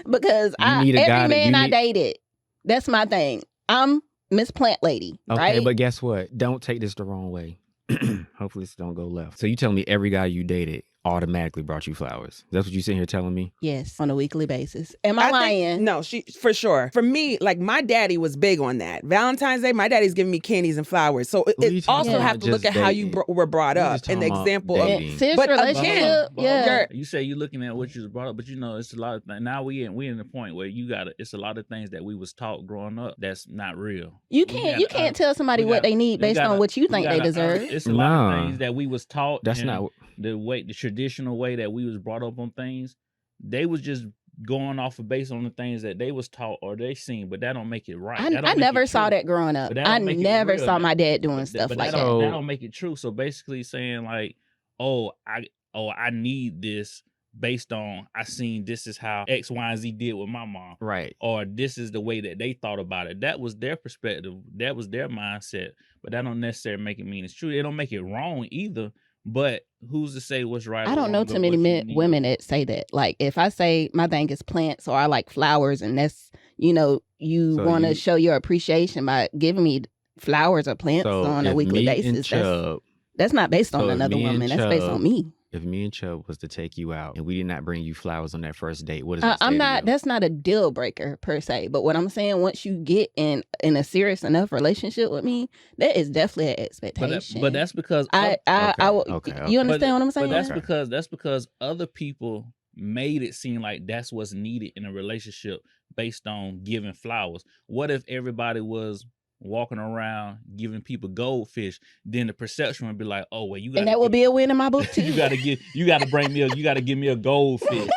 because every man I dated, that's my thing. I'm Miss Plant Lady, right? Okay, but guess what? Don't take this the wrong way. Hopefully this don't go left. So you tell me every guy you dated automatically brought you flowers. That's what you sitting here telling me? Yes, on a weekly basis. Am I lying? No, for sure. For me, like my daddy was big on that. Valentine's Day, my daddy's giving me candies and flowers. So it also have to look at how you were brought up and the example of serious relationship. You say you're looking at what you was brought up, but you know it's a lot of things. Now we in the point where it's a lot of things that we was taught growing up that's not real. You can't tell somebody what they need based on what you think they deserve. It's a lot of things that we was taught. That's not the traditional way that we was brought up on things. They was just going off of based on the things that they was taught or they seen, but that don't make it right. I never saw that growing up. I never saw my dad doing stuff like that. That don't make it true. So basically saying like, I need this based on I seen this is how X, Y, and Z did with my mom. Right. Or this is the way that they thought about it. That was their perspective. That was their mindset. But that don't necessarily make it mean it's true. It don't make it wrong either. But who's to say what's right? I don't know too many women that say that. Like, if I say my thing is plants or I like flowers, and that's, you want to show your appreciation by giving me flowers or plants on a weekly basis. That's not based on another woman. That's based on me. If me and Chubb was to take you out and we did not bring you flowers on that first date, what is that? That's not a deal breaker per se. But what I'm saying, once you get in a serious enough relationship with me, that is definitely an expectation. But that's because you understand what I'm saying? But that's because other people made it seem like that's what's needed in a relationship based on giving flowers. What if everybody was walking around giving people goldfish? Then the perception would be like, oh well, you got, and that would be a win in my book too. you gotta give me a goldfish.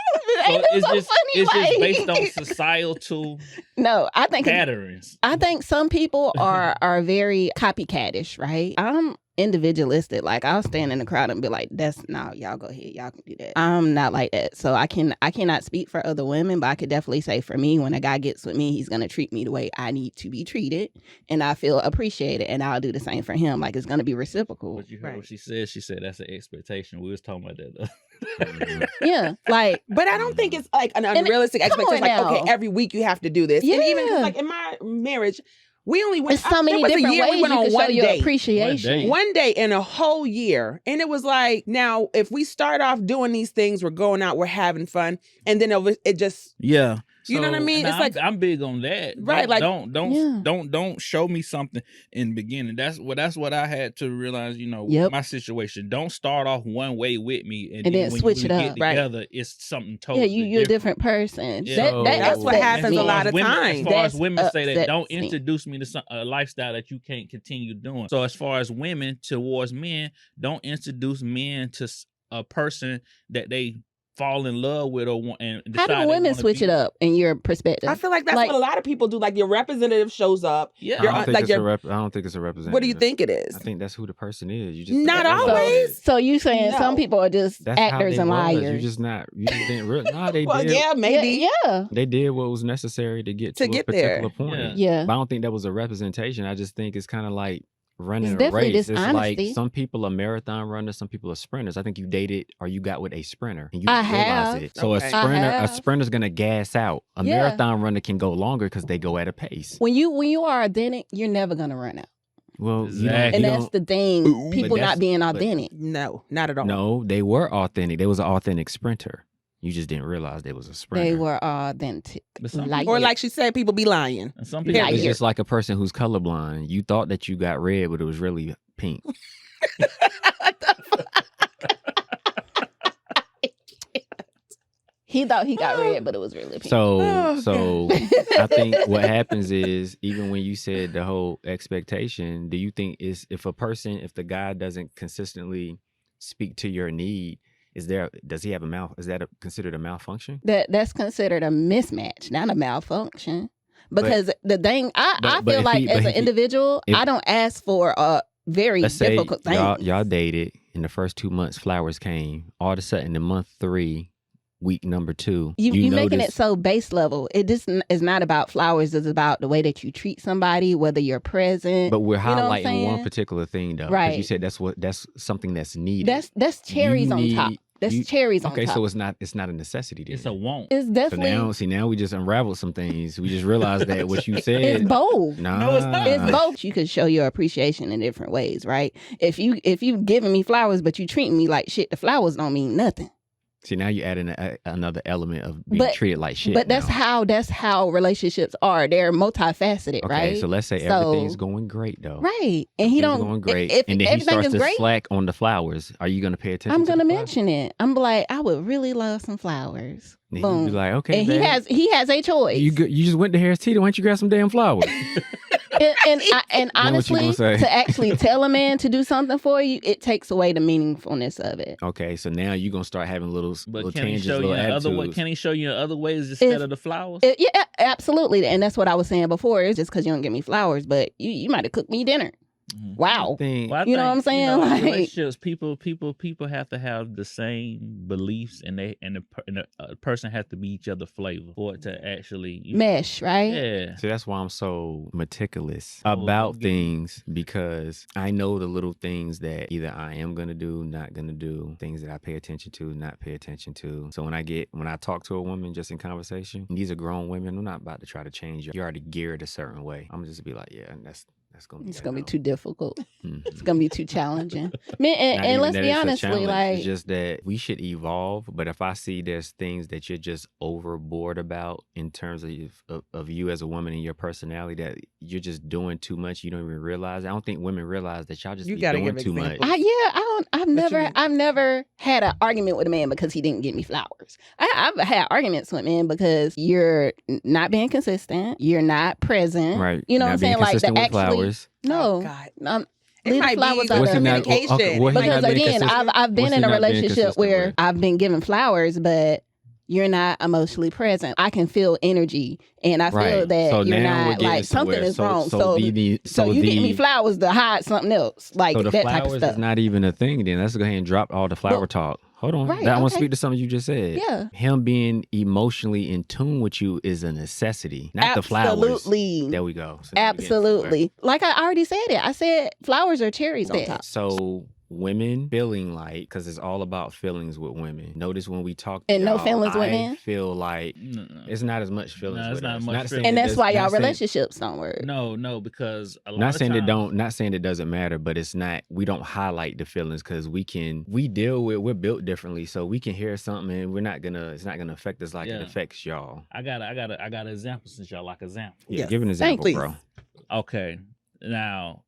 So it's just based on societal patterns. I think some people are very copycatish, right? I'm individualistic. Like, I'll stand in the crowd and be like, y'all go ahead, y'all can do that. I'm not like that. So I cannot speak for other women, but I could definitely say for me, when a guy gets with me, he's gonna treat me the way I need to be treated, and I feel appreciated, and I'll do the same for him. Like, it's gonna be reciprocal. But you heard what she said. She said that's an expectation. We was talking about that. Yeah, like, But I don't think it's like an it- unrealistic come expectation. on Like, okay, now. every week you have to do this. Yeah. And even 'cause, like in my marriage, we only went. there's so many there was a different year ways we went you on can show one your date. appreciation. One day in a whole year. And it was like, now, if we start off doing these things, we're going out, we're having fun, and then it just, Yeah. you know what I mean? It's It's like, I'm big on that. Right, Don't show me something in the beginning. That's what I had to realize, Yep. my situation. Don't start off one way with me and then when switch you it get up. Right. together, it's something Yeah, totally you're a different person. Yeah. That's what upsets happens me. a lot of As times. far as That's women say that, don't upsets me. introduce me to a lifestyle that you can't continue doing. So as far as women towards men, don't introduce men to a person that they fall in love with or want. And How do women switch it up in your perspective? I feel like that's Like- what a lot of people do. Like, your representative shows up. Yeah. I You're don't think like it's a your- I don't think it's a representative. What do you think it is? I think that's who the person is. You just Not didn't realize always. it. So you saying No. some people are just That's how actors they and was. liars? You just didn't realize. Nah, they Well, did. yeah, maybe. Yeah. They did what was necessary to get To to get a particular there. point. Yeah. But I don't think that was a representation. I just think it's kind of like running It's a definitely race. It's like dishonesty. some people are marathon runners, some people are sprinters. I think you dated or you got with a sprinter and you I didn't realize have. it. So Okay. I a have. sprinter's gonna gas out. A Yeah. marathon runner can go longer because they go at a pace. When you are authentic, you're never gonna run out. Well, Exactly. And that's the thing. Boom. People But not that's- being but- authentic. No, not at all. no, they were authentic. They was an authentic sprinter. You just didn't realize they was a sprinter. They were authentic. But some Like Or it. like she said, people be lying. And some Yeah, people Like it's it. just like a person who's colorblind. You thought that you got red, but it was really pink. He thought he got red, but it was really pink. So I think what happens is, even when you said the whole expectation, do you think is if the guy doesn't consistently speak to your need, does he have is that considered a malfunction? That's considered a mismatch, not a malfunction. Because the thing, I But feel if like he- as but an if he- individual, if- I don't ask for very Let's say difficult things. y'all dated. In the first 2 months, flowers came. All of a sudden, in month 3, week number 2, You making it notice- so base level. It just is not about flowers. It's about the way that you treat somebody, whether you're present. But we're You know what I'm highlighting one saying? particular thing, though. 'cause Right. You said that's something that's needed. That's cherries You on top. need- That's you- cherries on Okay, top. so it's not a necessity then. it's a want. It's So definitely now we just unraveled some things. We just realized that what you said. it's both. Nah. No, it's not. It's both. You could show your appreciation in different ways, right? If you giving me flowers, but you treating me like shit, the flowers don't mean nothing. See, now you're adding another element of being But- treated like shit. But that's now. how relationships are. They're multifaceted, Okay, right? so let's say So- everything's going great though. Right. And he Everything's don't going great, if and then he everything starts is to great, slack on the flowers. Are you going to pay attention? I'm to gonna the flowers? mention it. I'm like, I would really love some flowers. And he'd Boom. be like, okay, And babe, he has a choice. you just went to Harris Teeter. Why don't you grab some damn flowers? and Know what you honestly, gonna say. to actually tell a man to do something for you, it takes away the meaningfulness of it. Okay, so now you're gonna start having little But can he tangents, show you little in other way? attitudes. Can he show you in other ways instead of the flowers? Yeah, absolutely. And that's what I was saying before. It's just because you don't give me flowers, but you might have cooked me dinner. Mhm. Wow. Thing- Well, I You know what I'm think, saying? Like- relationships, people have to have the same beliefs, and the person has to be each other flavor for it to actually Mesh, right? Yeah, See, that's why I'm so meticulous Oh, about okay. things, because I know the little things that either I am gonna do, not gonna do, things that I pay attention to, not pay attention to. So when I talk to a woman just in conversation, and these are grown women, I'm not about to try to change you. You're already geared a certain way. I'm just be like, yeah, and that's gonna be It's a gonna be no. too difficult. Mhm. It's gonna be too challenging. Man, and, Not and even let's that be it's a honestly, challenge, like it's just that we should evolve. But if I see there's things that you're just overboard about in terms of you as a woman and your personality, that you're just doing too much, you don't even realize. I don't think women realize that y'all just You be gotta doing give too much. examples. I've never had an argument with a man because he didn't get me flowers. I've had arguments with men because you're not being consistent, you're not present. Right. You know Not what I'm being saying? Like consistent the with actually flowers. no. Oh, God. It Leave the might flowers be out the there. communication. Okay, what he Because not being again, consistent? I've been What's in he a not being relationship consistent where with? I've been given flowers, but you're not emotionally present. I can feel energy, and I feel Right. that So you're now we're not getting like something somewhere. is wrong. So So you get me flowers to hide something else, like So the that type of flowers stuff. is not even a thing. Then let's go ahead and drop all the flower Well, talk. Hold on, right, I want to okay. speak to something you just said. Yeah. Him being emotionally in tune with you is a necessity, not the flowers. Absolutely. There we go. So now we're getting somewhere. Absolutely. Like I already said it. I said flowers are cherries on top. So women feeling like, because it's all about feelings with women. Notice when we talk, And no y'all, feelings with I men? feel like it's not as much feelings with us. Not saying and that's why y'all not saying- relationships don't work. No, because a lot Not of saying times, it don't. Not saying it doesn't matter, but it's not. We don't highlight the feelings because we deal with. We're built differently, so we can hear something and we're not gonna. It's not gonna affect us like it affects y'all. I got an example since y'all like example. Yeah, Yes. give an example, Please. bro. Okay, now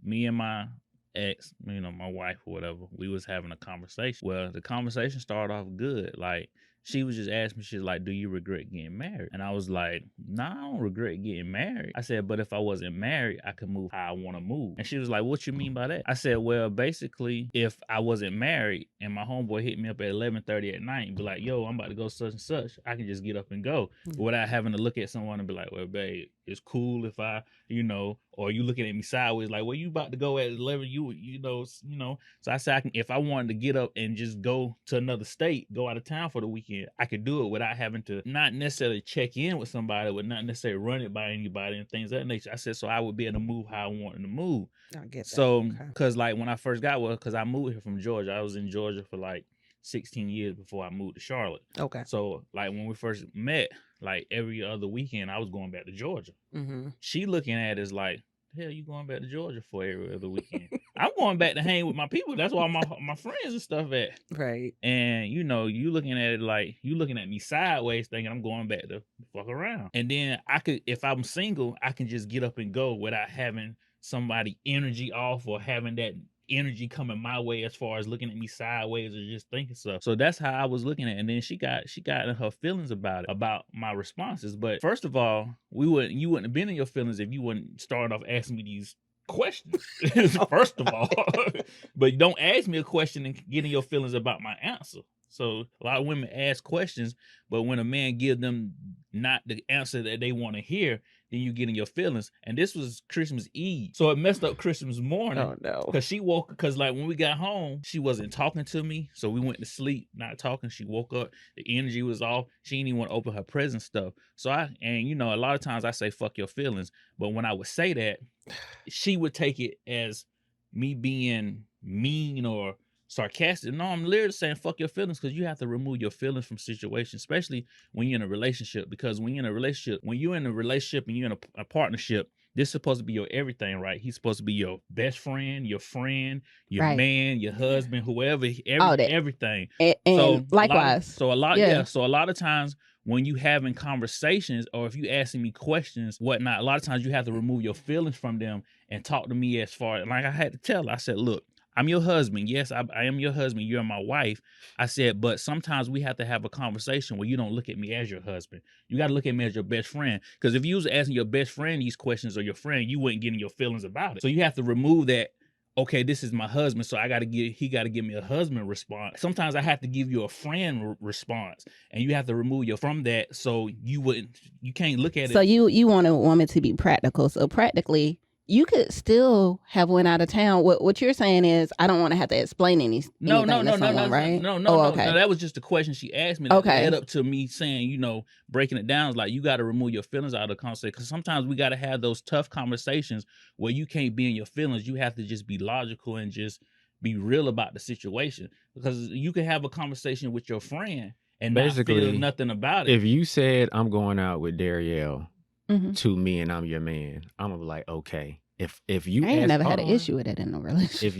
me and my ex, my wife or whatever, we was having a conversation. Well, the conversation started off good. Like, she was just asking me, she's like, do you regret getting married? And I was like, nah, I don't regret getting married. I said, but if I wasn't married, I could move how I want to move. And she was like, what you mean by that? I said, well, basically, if I wasn't married and my homeboy hit me up at 11:30 at night and be like, yo, I'm about to go such and such, I can just get up and go without having to look at someone and be like, well, babe, it's cool if I, or you looking at me sideways like, well, you about to go at 11, you know. So I said, if I wanted to get up and just go to another state, go out of town for the weekend, I could do it without having to not necessarily check in with somebody, but not necessarily run it by anybody and things of that nature. I said, so I would be able to move how I wanted to move. I get that. So, Okay. because like when I first got because I moved here from Georgia, I was in Georgia for like 16 years before I moved to Charlotte. Okay. So like when we first met, like every other weekend, I was going back to Georgia. Mm-hmm. She looking at it as like, hell, you going back to Georgia for every other weekend? I'm going back to hang with my people. That's why my friends and stuff at. Right. And you looking at it like you looking at me sideways, thinking I'm going back to fuck around. And then I could, if I'm single, I can just get up and go without having somebody energy off or having that energy coming my way as far as looking at me sideways or just thinking stuff. So that's how I was looking at it. And then she got in her feelings about it, about my responses. But first of all, you wouldn't have been in your feelings if you wouldn't start off asking me these questions. First of all. But don't ask me a question and get in your feelings about my answer. So a lot of women ask questions, but when a man gives them not the answer that they want to hear, then you get in your feelings. And this was Christmas Eve. So it messed up Christmas morning. Oh, no. Because like when we got home, she wasn't talking to me. So we went to sleep, not talking. She woke up, the energy was off. She didn't even want to open her present stuff. So a lot of times I say, fuck your feelings. But when I would say that, she would take it as me being mean or sarcastic. No, I'm literally saying fuck your feelings, because you have to remove your feelings from situations, especially when you're in a relationship. Because when you're in a relationship and you're in a partnership, this is supposed to be your everything, right? He's supposed to be your best friend, your man, your husband, whoever, everything. And so likewise. A lot of times when you having conversations or if you asking me questions, whatnot, a lot of times you have to remove your feelings from them and talk to me as far, like I had to tell her, I said, look, I'm your husband. Yes, I am your husband. You're my wife. I said, but sometimes we have to have a conversation where you don't look at me as your husband. You got to look at me as your best friend. Because if you was asking your best friend these questions or your friend, you wouldn't get in your feelings about it. So you have to remove that. Okay, this is my husband, so he got to give me a husband response. Sometimes I have to give you a friend response, and you have to remove you from that, so you can't look at it. So you want a woman to be practical. So practically, you could still have went out of town. What you're saying is, I don't want to have to explain anything to someone, right? No. Okay. No, that was just the question she asked me. That led up to me saying, breaking it down, like you got to remove your feelings out of the conversation, because sometimes we got to have those tough conversations where you can't be in your feelings. You have to just be logical and just be real about the situation, because you can have a conversation with your friend and basically not feel nothing about it. If you said I'm going out with Darielle to me and I'm your man, I'm gonna be like, okay. If you I ain't never had an issue with it in a relationship.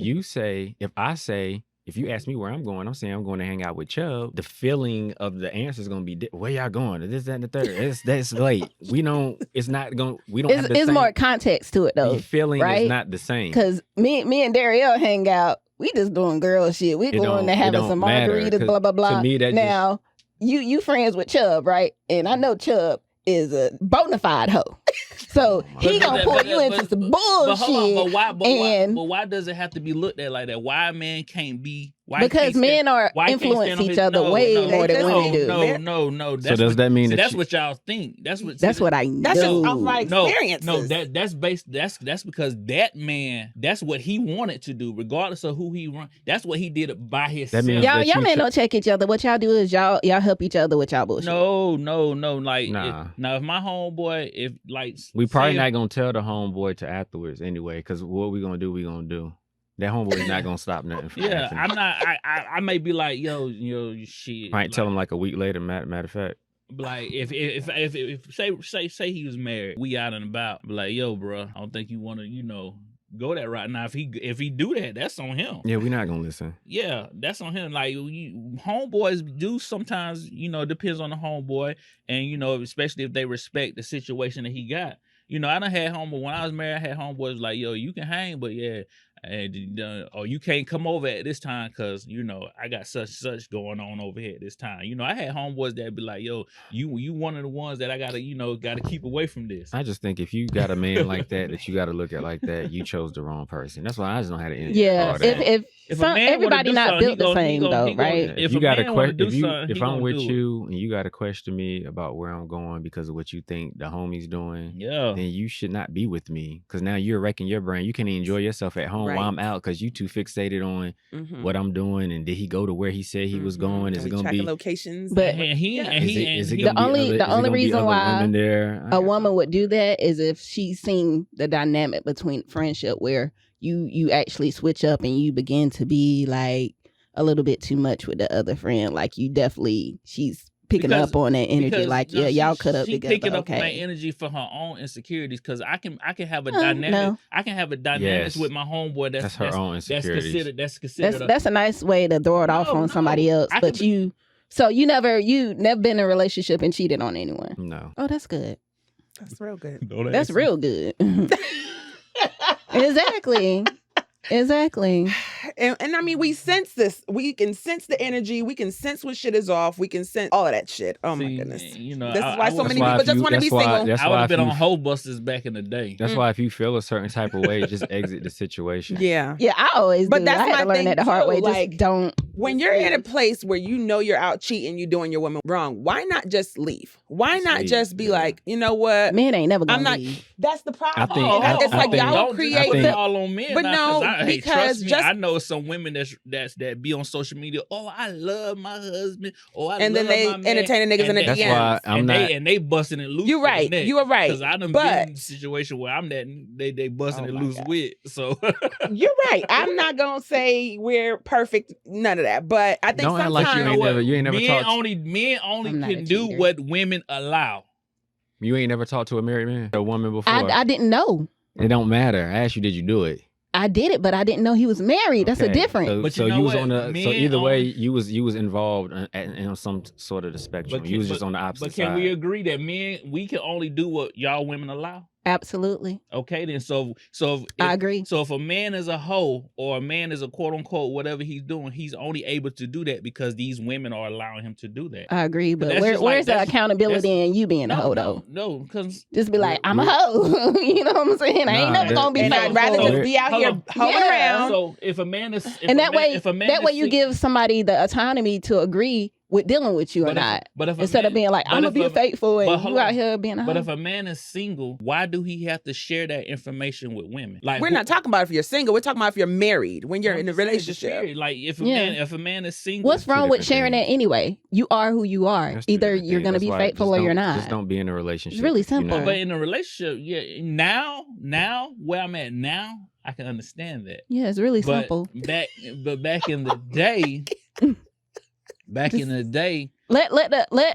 If you ask me where I'm going, I'm saying I'm going to hang out with Chubb. The feeling of the answer is going to be, where y'all going? This, that, and the third. That's late. We don't have the it's same. more context to it though. The feeling right? is not the same. Because me and Darielle hang out. We just doing girl shit. We going to having some margaritas, blah, blah, blah. To me, that now, you friends with Chubb, right? And I know Chubb is a bona fide hoe. So he gonna pull you into some bullshit. But why does it have to be looked at like that? Why a man can't be? Because men are influence each other way more than women do. No. So does that mean that's what y'all think? That's what I know. That's just off my experiences. No, that's based. That's because that man. That's what he wanted to do, regardless of who he run. That's what he did by himself. Y'all men don't check each other. What y'all do is y'all help each other with y'all bullshit. No. Like, nah. If my homeboy, we probably not gonna tell the homeboy to afterwards anyway, because what we gonna do, we gonna do. That homeboy is not gonna stop nothing from Yeah, happening. I'm not. I may be like, yo, shit. Might like, tell him like a week later. Matter of fact. Like if say he's married, we out and about. Be like, yo, bro, I don't think you want to, go that route. Now, if he do that, that's on him. Yeah, we're not gonna listen. Yeah, that's on him. Like homeboys do sometimes, depends on the homeboy, and especially if they respect the situation that he got. I done had homeboy when I was married. I had homeboys like, yo, you can hang, but yeah. Or you can't come over at this time because I got such going on over here at this time. I had homeboys that be like, yo, you one of the ones that I gotta keep away from this. I just think if you got a man like that you got to look at like that, you chose the wrong person. That's why I just don't have to end. Yeah, if everybody not built the same though, right? If you got if I'm with you and you got to question me about where I'm going because of what you think the homie's doing, then you should not be with me because now you're wrecking your brain. You can't enjoy yourself at home while I'm out because you too fixated on what I'm doing and did he go to where he said he was going? Is it going to be locations? But the only reason why a woman would do that is if she's seen the dynamic between friendship where you actually switch up and you begin to be like a little bit too much with the other friend. Like she's picking up on that energy. Like, y'all cut up together. She's picking up on that energy for her own insecurities because I can have a dynamic. No. I can have a dynamic with my homeboy. That's her own insecurities. That's considered. That's a nice way to throw it off on somebody else. But you never been in a relationship and cheated on anyone. No. Oh, that's good. That's real good. That's real good. Exactly. And I mean, we sense this. We can sense the energy. We can sense when shit is off. We can sense all of that shit. Oh my goodness. This is why so many people just want to be single. I would have been on Hoe-busters back in the day. That's why if you feel a certain type of way, just exit the situation. Yeah, I always do. But that's I had to learn that the hard way. Like, just don't. When you're in a place where you're out cheating, you're doing your woman wrong, why not just leave? Why not just be like, you know what? Men ain't never gonna leave. That's the problem. It's like y'all create all on men. But no, because I know some women that be on social media. Oh, I love my husband. Oh, I and love then they my man. entertaining niggas in the DMs. That's why I'm not. And they busting it loose. You're right. You are right. Because I done been in a situation where I'm that they busting it loose with. So you're right. I'm not gonna say we're perfect. None of that. But I think don't sometimes act like you ain't never talked. Men only can do what women allow. You ain't never talked to a married man, a woman before. I didn't know. It don't matter. I asked you, did you do it? I did it, but I didn't know he was married. That's a difference. So you was on the. So either way, you was involved in some sort of the spectrum. You was just on the opposite side. But can we agree that we can only do what y'all women allow? Absolutely. Okay, then. So I agree. So if a man is a hoe or a man is a quote unquote whatever he's doing, he's only able to do that because these women are allowing him to do that. I agree, but where's the accountability in you being a hoe though? No, because just be like, I'm a hoe. You know what I'm saying? I ain't never gonna be. I'd rather just be out here hoeing around. So if a man is, that way you give somebody the autonomy to agree with dealing with you or not. But if instead of being like, I'm gonna be faithful and you out here being a hoe. But if a man is single, why do he have to share that information with women? Like we're not talking about if you're single. We're talking about if you're married, when you're in a relationship. Like if a man is single, what's wrong with sharing that anyway? You are who you are. Either you're gonna be faithful or you're not. Just don't be in a relationship. It's really simple. But in a relationship, now where I'm at now, I can understand that. Yeah, it's really simple. Back in the day. Back in the day, let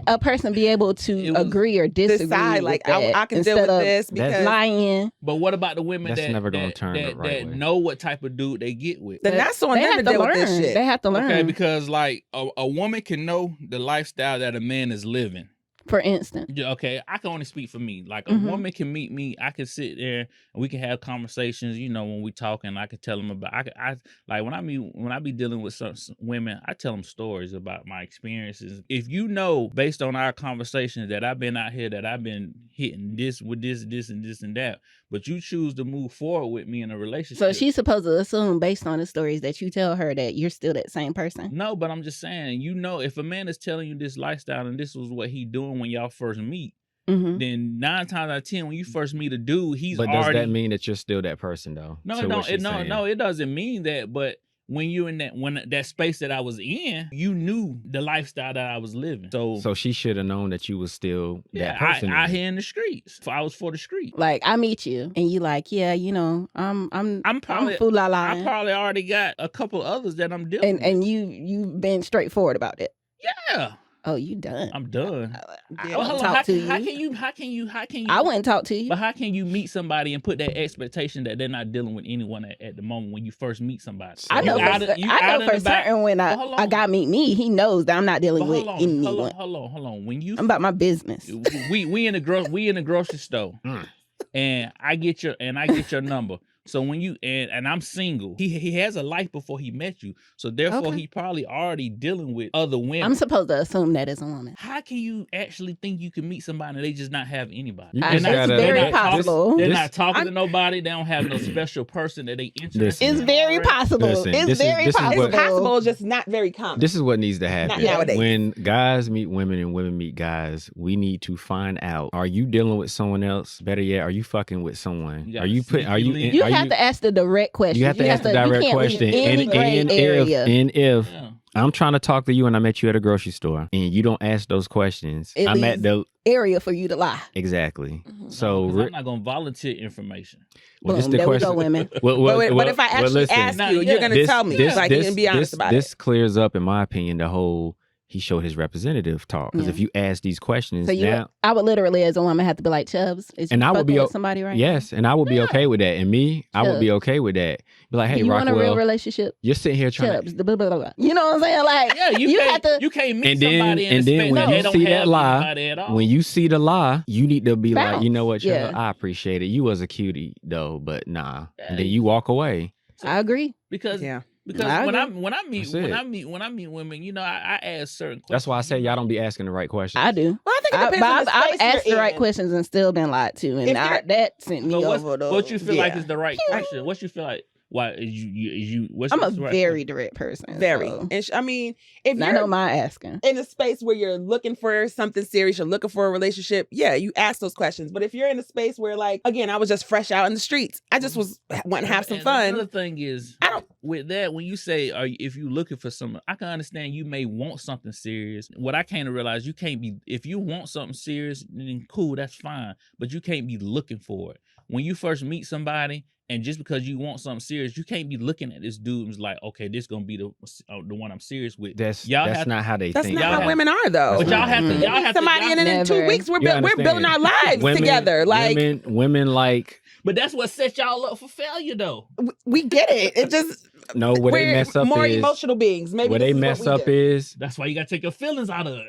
a person be able to agree or disagree. Decide, like I can deal with this because lying. But what about the women that's never gonna turn the right way. Know what type of dude they get with? Then that's on them to deal with this shit. They have to learn. Okay, because like a woman can know the lifestyle that a man is living. For instance. Okay, I can only speak for me. Like a woman can meet me, I can sit there and we can have conversations, when we talking, I can tell them about I like when I be dealing with some women, I tell them stories about my experiences. If you know based on our conversations that I've been out here, that I've been hitting this with this and this and that, but you choose to move forward with me in a relationship. So she's supposed to assume based on the stories that you tell her that you're still that same person? No, but I'm just saying, if a man is telling you this lifestyle and this was what he doing when y'all first meet, then 9 times out of 10, when you first meet a dude, he's already... But does that mean that you're still that person though? No, it doesn't mean that, but when you in that space that I was in, you knew the lifestyle that I was living. So she should have known that you was still that I person. out here in the streets. I was for the street. Like I meet you and you like, yeah, you know, I'm probably fool-la-la. I probably already got a couple others that I'm dealing with. And you've been straightforward about it. Yeah. Oh, you done? I'm done. I wouldn't talk to you. How can you? I wouldn't talk to you. But how can you meet somebody and put that expectation that they're not dealing with anyone at the moment when you first meet somebody? I know for certain when I got meet me, he knows that I'm not dealing with anyone. Hold on. When you I'm about my business. We in the grocery store, and I get your number. So when you and I'm single, he has a life before he met you. So therefore, he probably already dealing with other women. I'm supposed to assume that as a woman. How can you actually think you can meet somebody and they just not have anybody? It's very possible. They're not talking to nobody. They don't have no special person that they interested in. It's very possible. It's very possible. It's possible, just not very common. This is what needs to happen. Not nowadays. When guys meet women and women meet guys, we need to find out: are you dealing with someone else? Better yet, are you fucking with someone? You are you You have to ask the direct question. You have to ask the direct question. And if I'm trying to talk to you and I met you at a grocery store and you don't ask those questions, I'm at the area for you to lie. Exactly. Mm-hmm. So I'm not gonna volunteer information. Well, Boom, there we go, women. But if I actually ask you, you're gonna tell me. Like you can be honest about it. This clears up, in my opinion, the whole he showed his representative talk. Because if you ask these questions, so I would literally, as a woman, have to be like, Chubbs, is you fucking with somebody right now? And I would be okay with that. And me, I would be okay with that. Be like, hey, you Rockwell, want a real relationship? You're sitting here trying Chubbs, blah, blah, blah. You know what I'm saying? Like, you can't meet somebody and then when you see that lie, when you see the lie, you need to be like, you know what, Chubb, I appreciate it. You was a cutie though, but nah. And then you walk away. I agree. Because when I meet women, you know, I ask certain questions. That's why I say y'all don't be asking the right questions. I do. Well, I think it depends on the I've space asked the you're right in. questions and still been lied to, and that sent me over. What you feel like is the right question? What you feel like? Why is you? I'm a very direct person. Very. So. And I mean, if I you're don't mind asking in a space where you're looking for something serious, you're looking for a relationship, you ask those questions. But if you're in a space where, like, again, I was just fresh out in the streets, I just want to have some fun. Another thing is, with that, when you say, if you looking for something, I can understand you may want something serious. What I came to realize, you can't be, if you want something serious, then cool, that's fine. But you can't be looking for it. When you first meet somebody, and just because you want something serious, you can't be looking at this dude and like, okay, this gonna be the one I'm serious with. That's not how they think. That's not how women are, though. But y'all have somebody in 2 weeks. We're building our lives together. Like women like. But that's what set y'all up for failure, though. We get it. It just where they mess up more is emotional beings. Maybe where they mess up is that's why you gotta take your feelings out of it.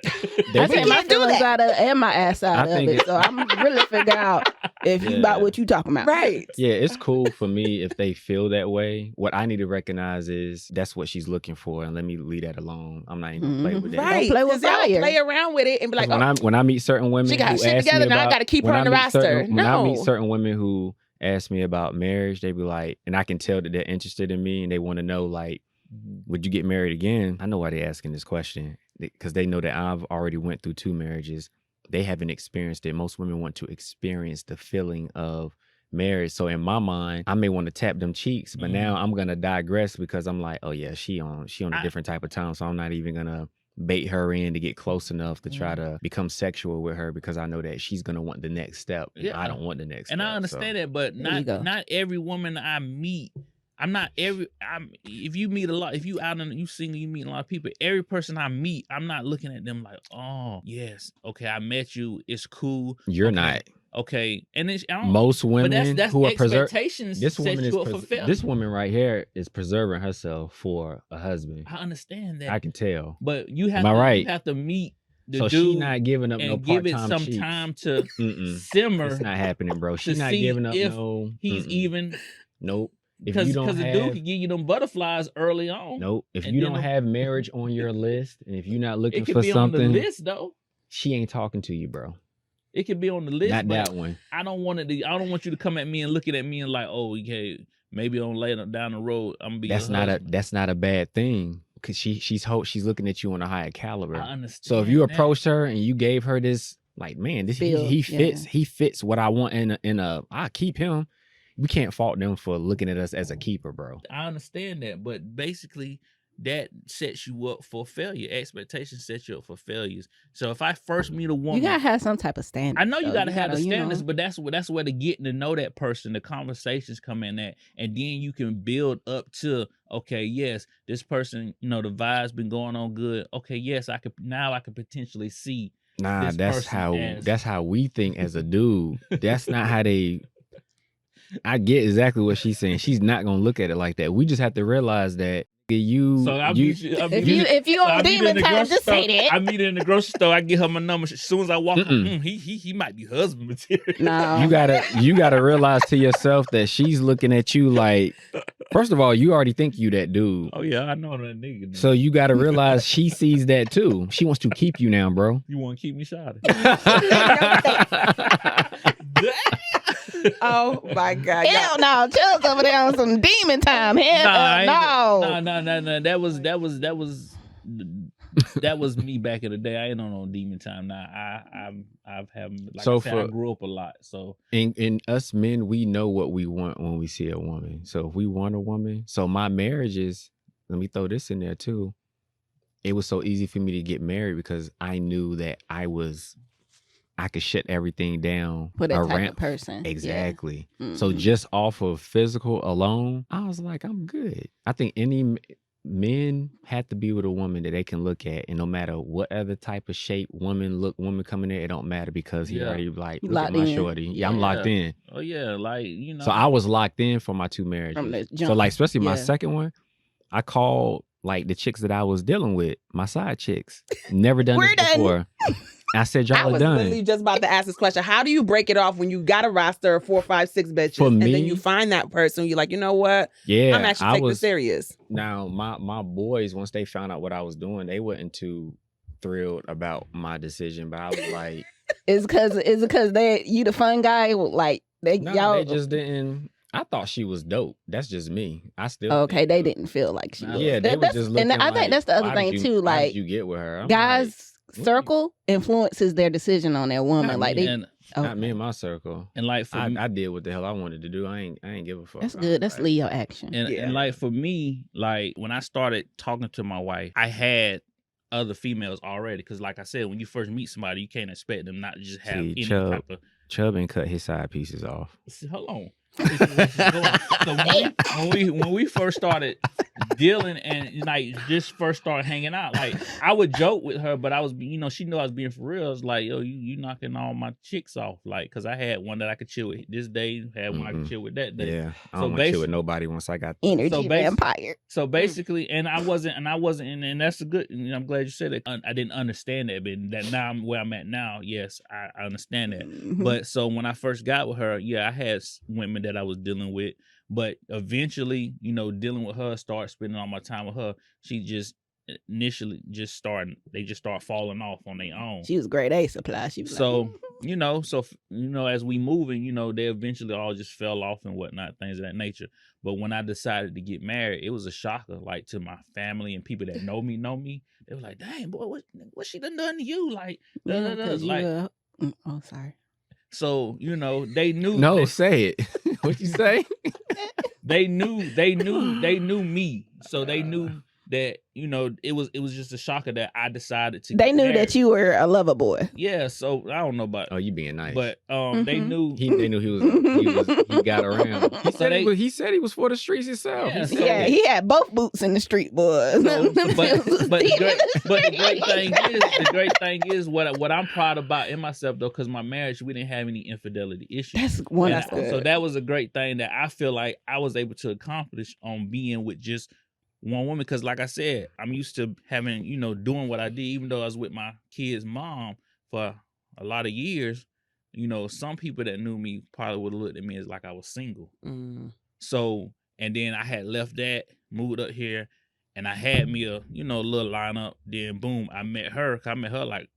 I take my feelings out of it and my ass out of it. So I'm really figure out if you about what you talking about. Right. Yeah, it's cool for me if they feel that way. What I need to recognize is that's what she's looking for, and let me leave that alone. I'm not even gonna play with that. Right. Don't play with fire. Play around with it and be like, when I meet certain women, she got shit together. Now I got to keep her on the roster. When I meet certain women who ask me about marriage, they be like, and I can tell that they're interested in me and they want to know, like, would you get married again? I know why they're asking this question, because they know that I've already went through 2 marriages. They haven't experienced it. Most women want to experience the feeling of marriage. So in my mind, I may want to tap them cheeks, but now I'm gonna digress because I'm like, oh yeah, she on a different type of time, so I'm not even gonna bait her in to get close enough to try to become sexual with her, because I know that she's gonna want the next step. Yeah. I don't want the next step. And I understand that, but not every woman I meet. If you meet a lot, if you out and you single, you meet a lot of people. Every person I meet, I'm not looking at them like, oh yes, okay, I met you, it's cool. You're not. Okay, and it's most women that's who are expectations. This woman right here is preserving herself for a husband. I understand that. I can tell. But you have you have to meet the dude. She's not giving up no part-time give it some cheeks. time to simmer. It's not happening, bro. She's not giving up no. He's even. Nope. Because the dude can give you them butterflies early on. Nope. If you don't have marriage on your list, and if you're not looking for something, it could be on the list though. She ain't talking to you, bro. It could be on the list. Not that one. I don't want you to come at me and looking at me and like, oh, okay, maybe on later down the road I'm gonna be. That's not a bad thing, because she's looking at you on a higher caliber. I understand. So if you approached her and you gave her this, like, man, this he fits what I want in a I keep him. we can't fault them for looking at us as a keeper, bro. I understand that, but basically that sets you up for failure. Expectations set you up for failures. So if I first meet a woman, You gotta have some type of standard. I know you gotta have the standards, you know. but that's where the getting to know that person, the conversations come in at, and then you can build up to, okay, yes, this person, the vibe's been going on good. Okay, yes, I could potentially see. Nah, this that's how we think as a dude. That's not how they. I get exactly what she's saying. She's not gonna look at it like that. We just have to realize that If you on demon time, just say that. I meet her in the grocery store. I get her my number. As soon as I walk, he might be husband material. No, you gotta realize to yourself that she's looking at you like. First of all, you already think you that dude. Oh yeah, I know that nigga. So you gotta realize she sees that too. She wants to keep you now, bro. You want to keep me shot? Oh my God! Hell no, Chubb's over there on some demon time. Hell no. No. That was me back in the day. I ain't on demon time now. I grew up a lot. So in us men, we know what we want when we see a woman. So if we want a woman, so my marriages, let me throw this in there too. It was so easy for me to get married because I knew that I could shut everything down for that type of person. Exactly. Yeah. Mm-hmm. So just off of physical alone, I was like, I'm good. I think any men have to be with a woman that they can look at, and no matter what other type of shape woman coming in, it don't matter because he already like look at my shorty. Yeah, I'm locked in. Oh yeah, So I was locked in for my 2 marriages. So like especially my second one, I called like the chicks that I was dealing with, my side chicks. Never done this before. I said, y'all are done. I was literally just about to ask this question. How do you break it off when you got a roster of 4, 5, 6 bitches, For me, and then you find that person? You're like, you know what? Yeah, I'm actually taking this serious. Now, my boys, once they found out what I was doing, they wasn't too thrilled about my decision. But I was like, is it because you the fun guy? Like they just didn't. I thought she was dope. That's just me. I still okay. They didn't feel like she was. Yeah, they were just looking. And I think that's the other thing too. Like, how did you get with her? I'm guys. Circle influences their decision on their woman. Not me and my circle. And like for I did what the hell I wanted to do. I ain't give a fuck. That's good. That's Leo action. And like for me, like when I started talking to my wife, I had other females already. Because like I said, when you first meet somebody, you can't expect them not to just have any type of. Chubb ain't cut his side pieces off. Hold on. So when we first started dealing and like just first started hanging out, like I would joke with her, but I was, she knew I was being for real. It's like, yo, you knocking all my chicks off, like, cause I had one that I could chill with this day, had one I could chill with that day. Yeah, I don't want to chill with nobody once I got energy vampire. So basically, and I wasn't, and that's a good. I'm glad you said it. I didn't understand that, but that now I'm where I'm at now. Yes, I understand that. Mm-hmm. But so when I first got with her, I had women that I was dealing with, but eventually, dealing with her, start spending all my time with her. She just initially just start falling off on their own. She was grade A supply. She was so as we moving, they eventually all just fell off and whatnot, things of that nature. But when I decided to get married, it was a shocker, like to my family and people that know me. They were like, "Dang, boy, what she done to you?" Like, oh, sorry. So, they knew. No, say it. What you say? They knew me. So they knew that, it was just a shocker that I decided to. They knew that you were a lover boy. Yeah, so I don't know about. Oh, you being nice. But they knew. They knew he got around. He said he was for the streets himself. Yeah, he had both boots in the street, boy. But the great thing is what I'm proud about in myself though, because my marriage, we didn't have any infidelity issues. That's one. That's good. So that was a great thing that I feel like I was able to accomplish on being with just one woman, because like I said, I'm used to having, doing what I did, even though I was with my kid's mom for a lot of years. Some people that knew me probably would have looked at me as like I was single. So, and then I had left that, moved up here, and I had me a, little lineup. Then boom, I met her. I met her like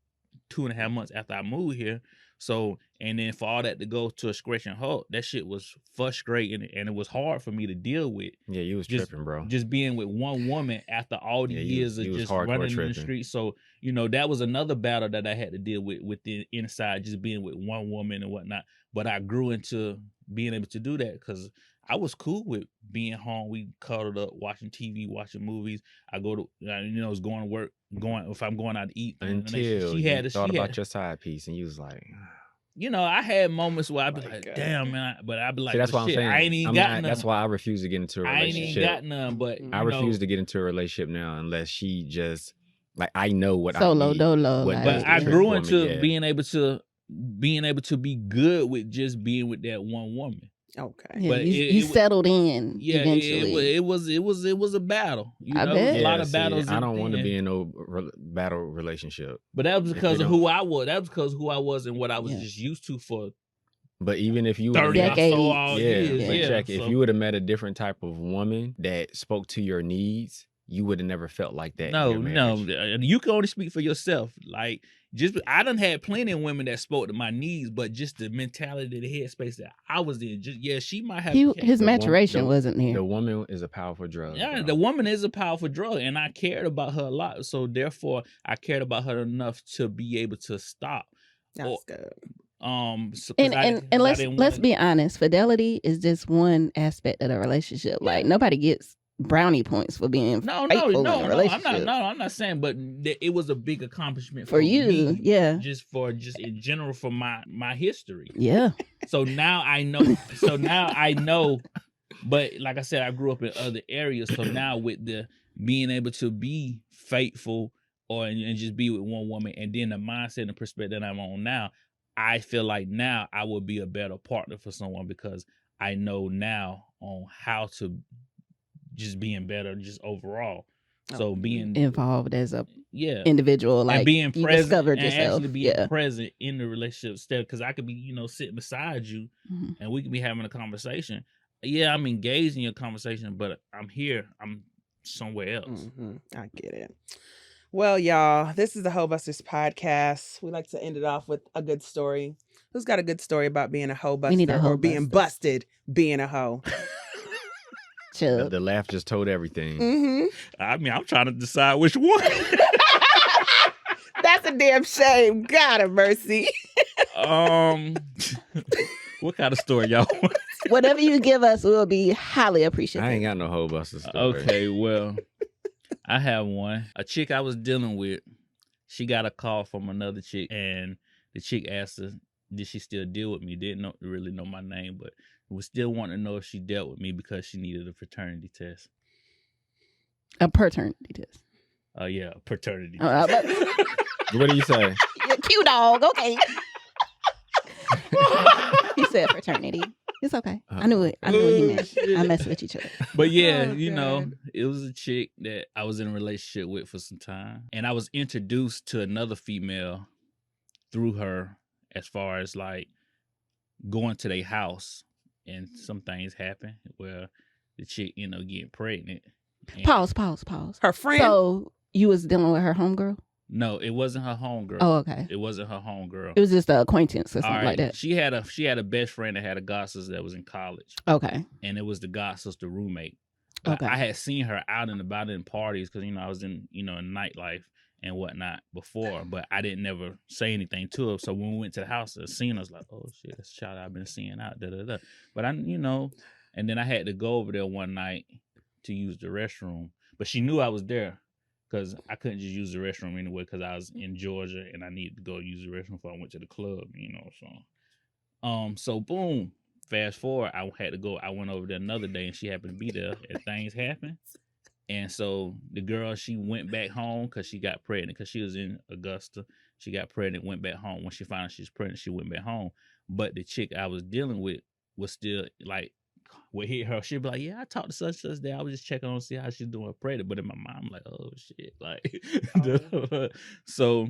2.5 months after I moved here. So, and then for all that to go to a scratch and halt, that shit was frustrating, and it was hard for me to deal with. Yeah, you was Just- tripping, bro. Just being with one woman after all the years of you was just hardcore running in the tripping. street. So, that was another battle that I had to deal with the inside, just being with one woman and whatnot. But I grew into being able to do that because I was cool with being home. We cuddled up, watching TV, watching movies. I go to, was going to work, if I'm going out to eat. Until you thought about your side piece and you was like... I had moments where I'd be like, God. damn, man. But I'd be like, See, that's what I'm shit, saying. I ain't even got none. That's why I refuse to get into a relationship. I ain't even got none, but I refuse to get into a relationship now unless she just, like, I know what Solo, I need. dolo. But I grew into being able to be good with just being with that one woman. Okay. Yeah, But you settled in eventually. It was a battle. I bet. There was a lot of battles. I don't want to be in no battle relationship. But that was because of who I was. That was because of who I was and what I was just used to for. But even if you 30 years, years. If you would have met a different type of woman that spoke to your needs, you would have never felt like that. No. You can only speak for yourself. Like, I done had plenty of women that spoke to my needs, but just the mentality, the headspace that I was in, she might have. His maturation wasn't there. The woman is a powerful drug. Yeah, bro. the woman is a powerful drug, and I cared about her a lot. So therefore, I cared about her enough to be able to stop. That's good. And let's be honest, fidelity is just one aspect of the relationship. Like, nobody gets brownie points for being faithful in a relationship. I'm not saying, but it was a big accomplishment for you. Me, yeah, just in general for my history. Yeah. So now I know. But like I said, I grew up in other areas. So now with the being able to be faithful and just be with one woman, and then the mindset and the perspective that I'm on now, I feel like now I would be a better partner for someone because I know now on how to just being better just overall. So being involved as a individual, like, and being present, discovered and yourself. Actually being present in the relationship instead, because I could be sitting beside you and we could be having a conversation. Yeah, I'm engaged in your conversation, but I'm here. I'm somewhere else. I get it. Well, y'all, this is the Hoe-busters Podcast. We like to end it off with a good story. Who's got a good story about being a hoe-buster or being busted being a hoe? The laugh just told everything. I mean, I'm trying to decide which one. That's a damn shame. God have mercy. What kind of story y'all want? Whatever you give us, we'll be highly appreciative. I ain't got no hoe-buster story. Okay, well, I have one. A chick I was dealing with, she got a call from another chick, and the chick asked her, did she still deal with me? Didn't really know my name, but was still wanting to know if she dealt with me because she needed a fraternity test. A paternity test. Yeah, paternity. What do you say? Cute dog. Okay. He said fraternity. It's okay. I knew it. I knew what he meant. I messed with each other. But yeah, it was a chick that I was in a relationship with for some time, and I was introduced to another female through her, as far as like going to their house, and some things happen where the chick getting pregnant. Pause. Her friend. So you was dealing with her homegirl? No, it wasn't her homegirl. Oh, okay. It wasn't her homegirl. It was just an acquaintance or something like that. She had a best friend that had a god sister that was in college. Okay. And it was the god sister roommate. Okay. I had seen her out and about in parties because I was in in nightlife and whatnot before, but I didn't never say anything to her. So when we went to the house, I seen her, I was like, oh shit, that's a child I've been seeing out. But and then I had to go over there one night to use the restroom, but she knew I was there. Because I couldn't just use the restroom anyway because I was in Georgia and I needed to go use the restroom before I went to the club, So boom, fast forward, I had to go. I went over there another day and she happened to be there and things happened. And so the girl, she went back home because she got pregnant because she was in Augusta. She got pregnant, went back home. When she found out she was pregnant, she went back home. But the chick I was dealing with was still like, would hit her, she'd be like, yeah, I talked to such day. I was just checking on to see how she's doing pregnant. But in my mind, I'm like, oh shit. Like so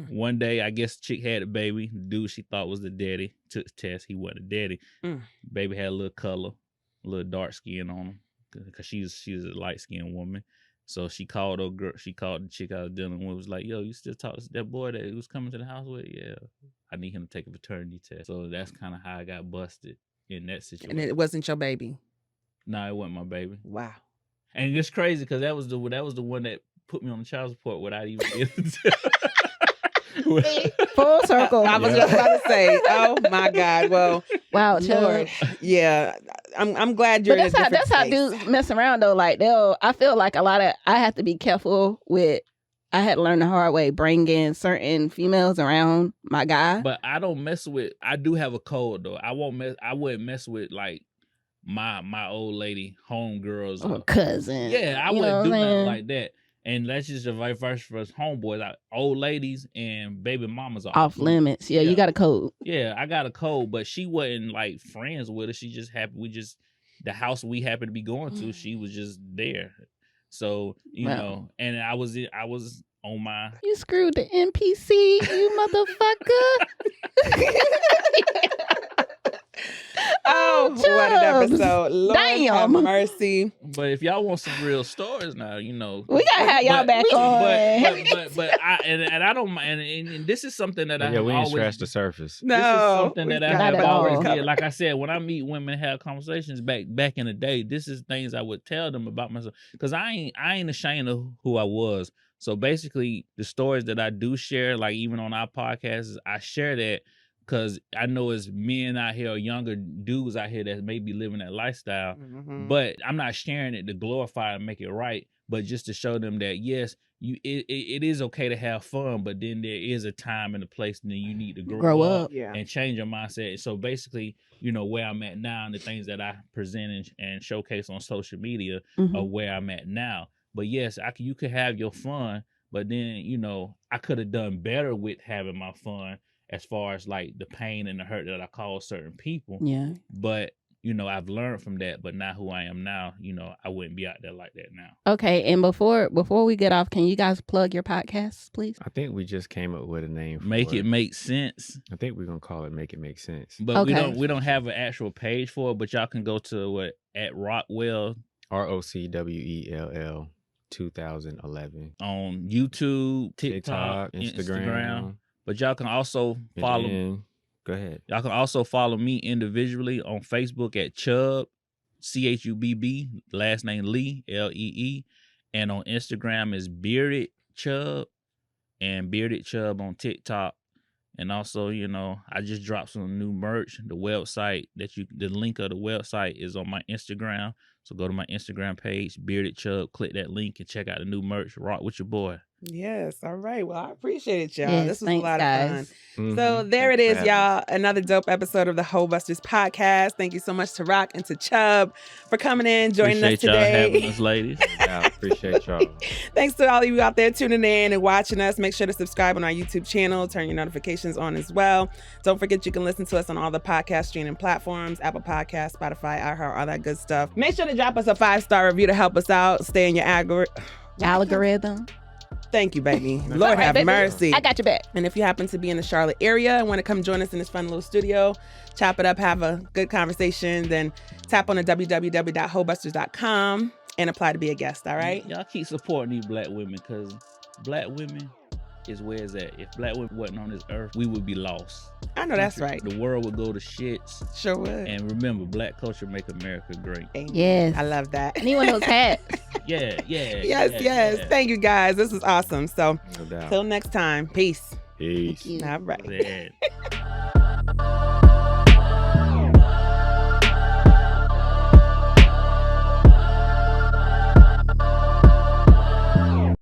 one day I guess chick had a baby. The dude she thought was the daddy took the test. He wasn't the daddy. Baby had a little color, a little dark skin on him. Because she's a light skinned woman. So she called her girl, she called the chick I was dealing with, was like, yo, you still talk to that boy that was coming to the house with? Yeah. I need him to take a paternity test. So that's kind of how I got busted in that situation. And it wasn't your baby. No, it wasn't my baby. Wow. And it's crazy because that was the one that put me on the child support without even getting Full circle. I was just about to say, oh my God. Well, wow, Lord. Yeah. I'm glad you're But that's how space. dudes mess around though. Like I feel like I have to be careful with. I had to learn the hard way bringing certain females around my guy. But I don't mess with. I do have a code though. I wouldn't mess with like my old lady homegirls or cousin. Yeah, I wouldn't do nothing like that. And that's just the vice versa for us homeboys. Like old ladies and baby mamas are off limits. Yeah, you got a code. Yeah, I got a code, but she wasn't like friends with us. She just happened. The house we happened to be going to, she was just there. So you know, and I was on my. You screwed the NPC, you motherfucker. Oh, what an episode. Lord have mercy. But if y'all want some real stories now, you know. We got to have y'all back on. But I don't mind. And this is something that I have we ain't always scratched the surface. No. This is something that I have always did. did. Like I said, when I meet women and have conversations back in the day, this is things I would tell them about myself. Because I ain't ashamed of who I was. So basically, the stories that I do share, like even on our podcasts, I share that because I know it's men out here or younger dudes out here that may be living that lifestyle. Mm-hmm. But I'm not sharing it to glorify and make it right, but just to show them that, yes, it is okay to have fun, but then there is a time and a place and then you need to grow up and change your mindset. So basically, you know, where I'm at now and the things that I present and showcase on social media are where I'm at now. But yes, you could have your fun, but then, you know, I could have done better with having my fun as far as like the pain and the hurt that I cause certain people. Yeah. But, you know, I've learned from that, but not who I am now, you know, I wouldn't be out there like that now. Okay. And before we get off, can you guys plug your podcasts, please? I think we just came up with a name for Make It Make Sense. I think we're going to call it Make It Make Sense. But we don't have an actual page for it, but y'all can go to at Rockwell. ROCWELL 2011. On YouTube, TikTok, Instagram. But y'all can also follow. Go ahead. Y'all can also follow me individually on Facebook at Chubb, CHUBB, last name Lee, LEE, and on Instagram is Bearded Chubb and Bearded Chubb on TikTok. And also, you know, I just dropped some new merch. The website the link of the website is on my Instagram. So go to my Instagram page, Bearded Chubb, click that link and check out the new merch. Rock with your boy. Yes. All right. Well, I appreciate it, y'all. Yes, this was a lot of fun. Mm-hmm. So there it is, y'all. Another dope episode of the Hoe-busters Podcast. Thank you so much to ROC and to Chubb for coming in, joining us today. Appreciate y'all having us, ladies. Yeah, appreciate y'all. Thanks to all of you out there tuning in and watching us. Make sure to subscribe on our YouTube channel. Turn your notifications on as well. Don't forget you can listen to us on all the podcast streaming platforms, Apple Podcasts, Spotify, iHeart, all that good stuff. Make sure to drop us a 5-star review to help us out. Stay in your algorithm. Thank you, baby. Lord have mercy. I got your back. And if you happen to be in the Charlotte area and want to come join us in this fun little studio, chop it up, have a good conversation, then tap on the www.hoe-busters.com and apply to be a guest, all right? Y'all keep supporting these black women because black women is where it's at. If black women wasn't on this earth, we would be lost. I know that's right. The world would go to shits. Sure would. And remember, black culture make America great. Amen. Yes. I love that. Anyone those hats. Yes. Thank you, guys. This is awesome. So, no doubt. Till next time. Peace. Peace. All right.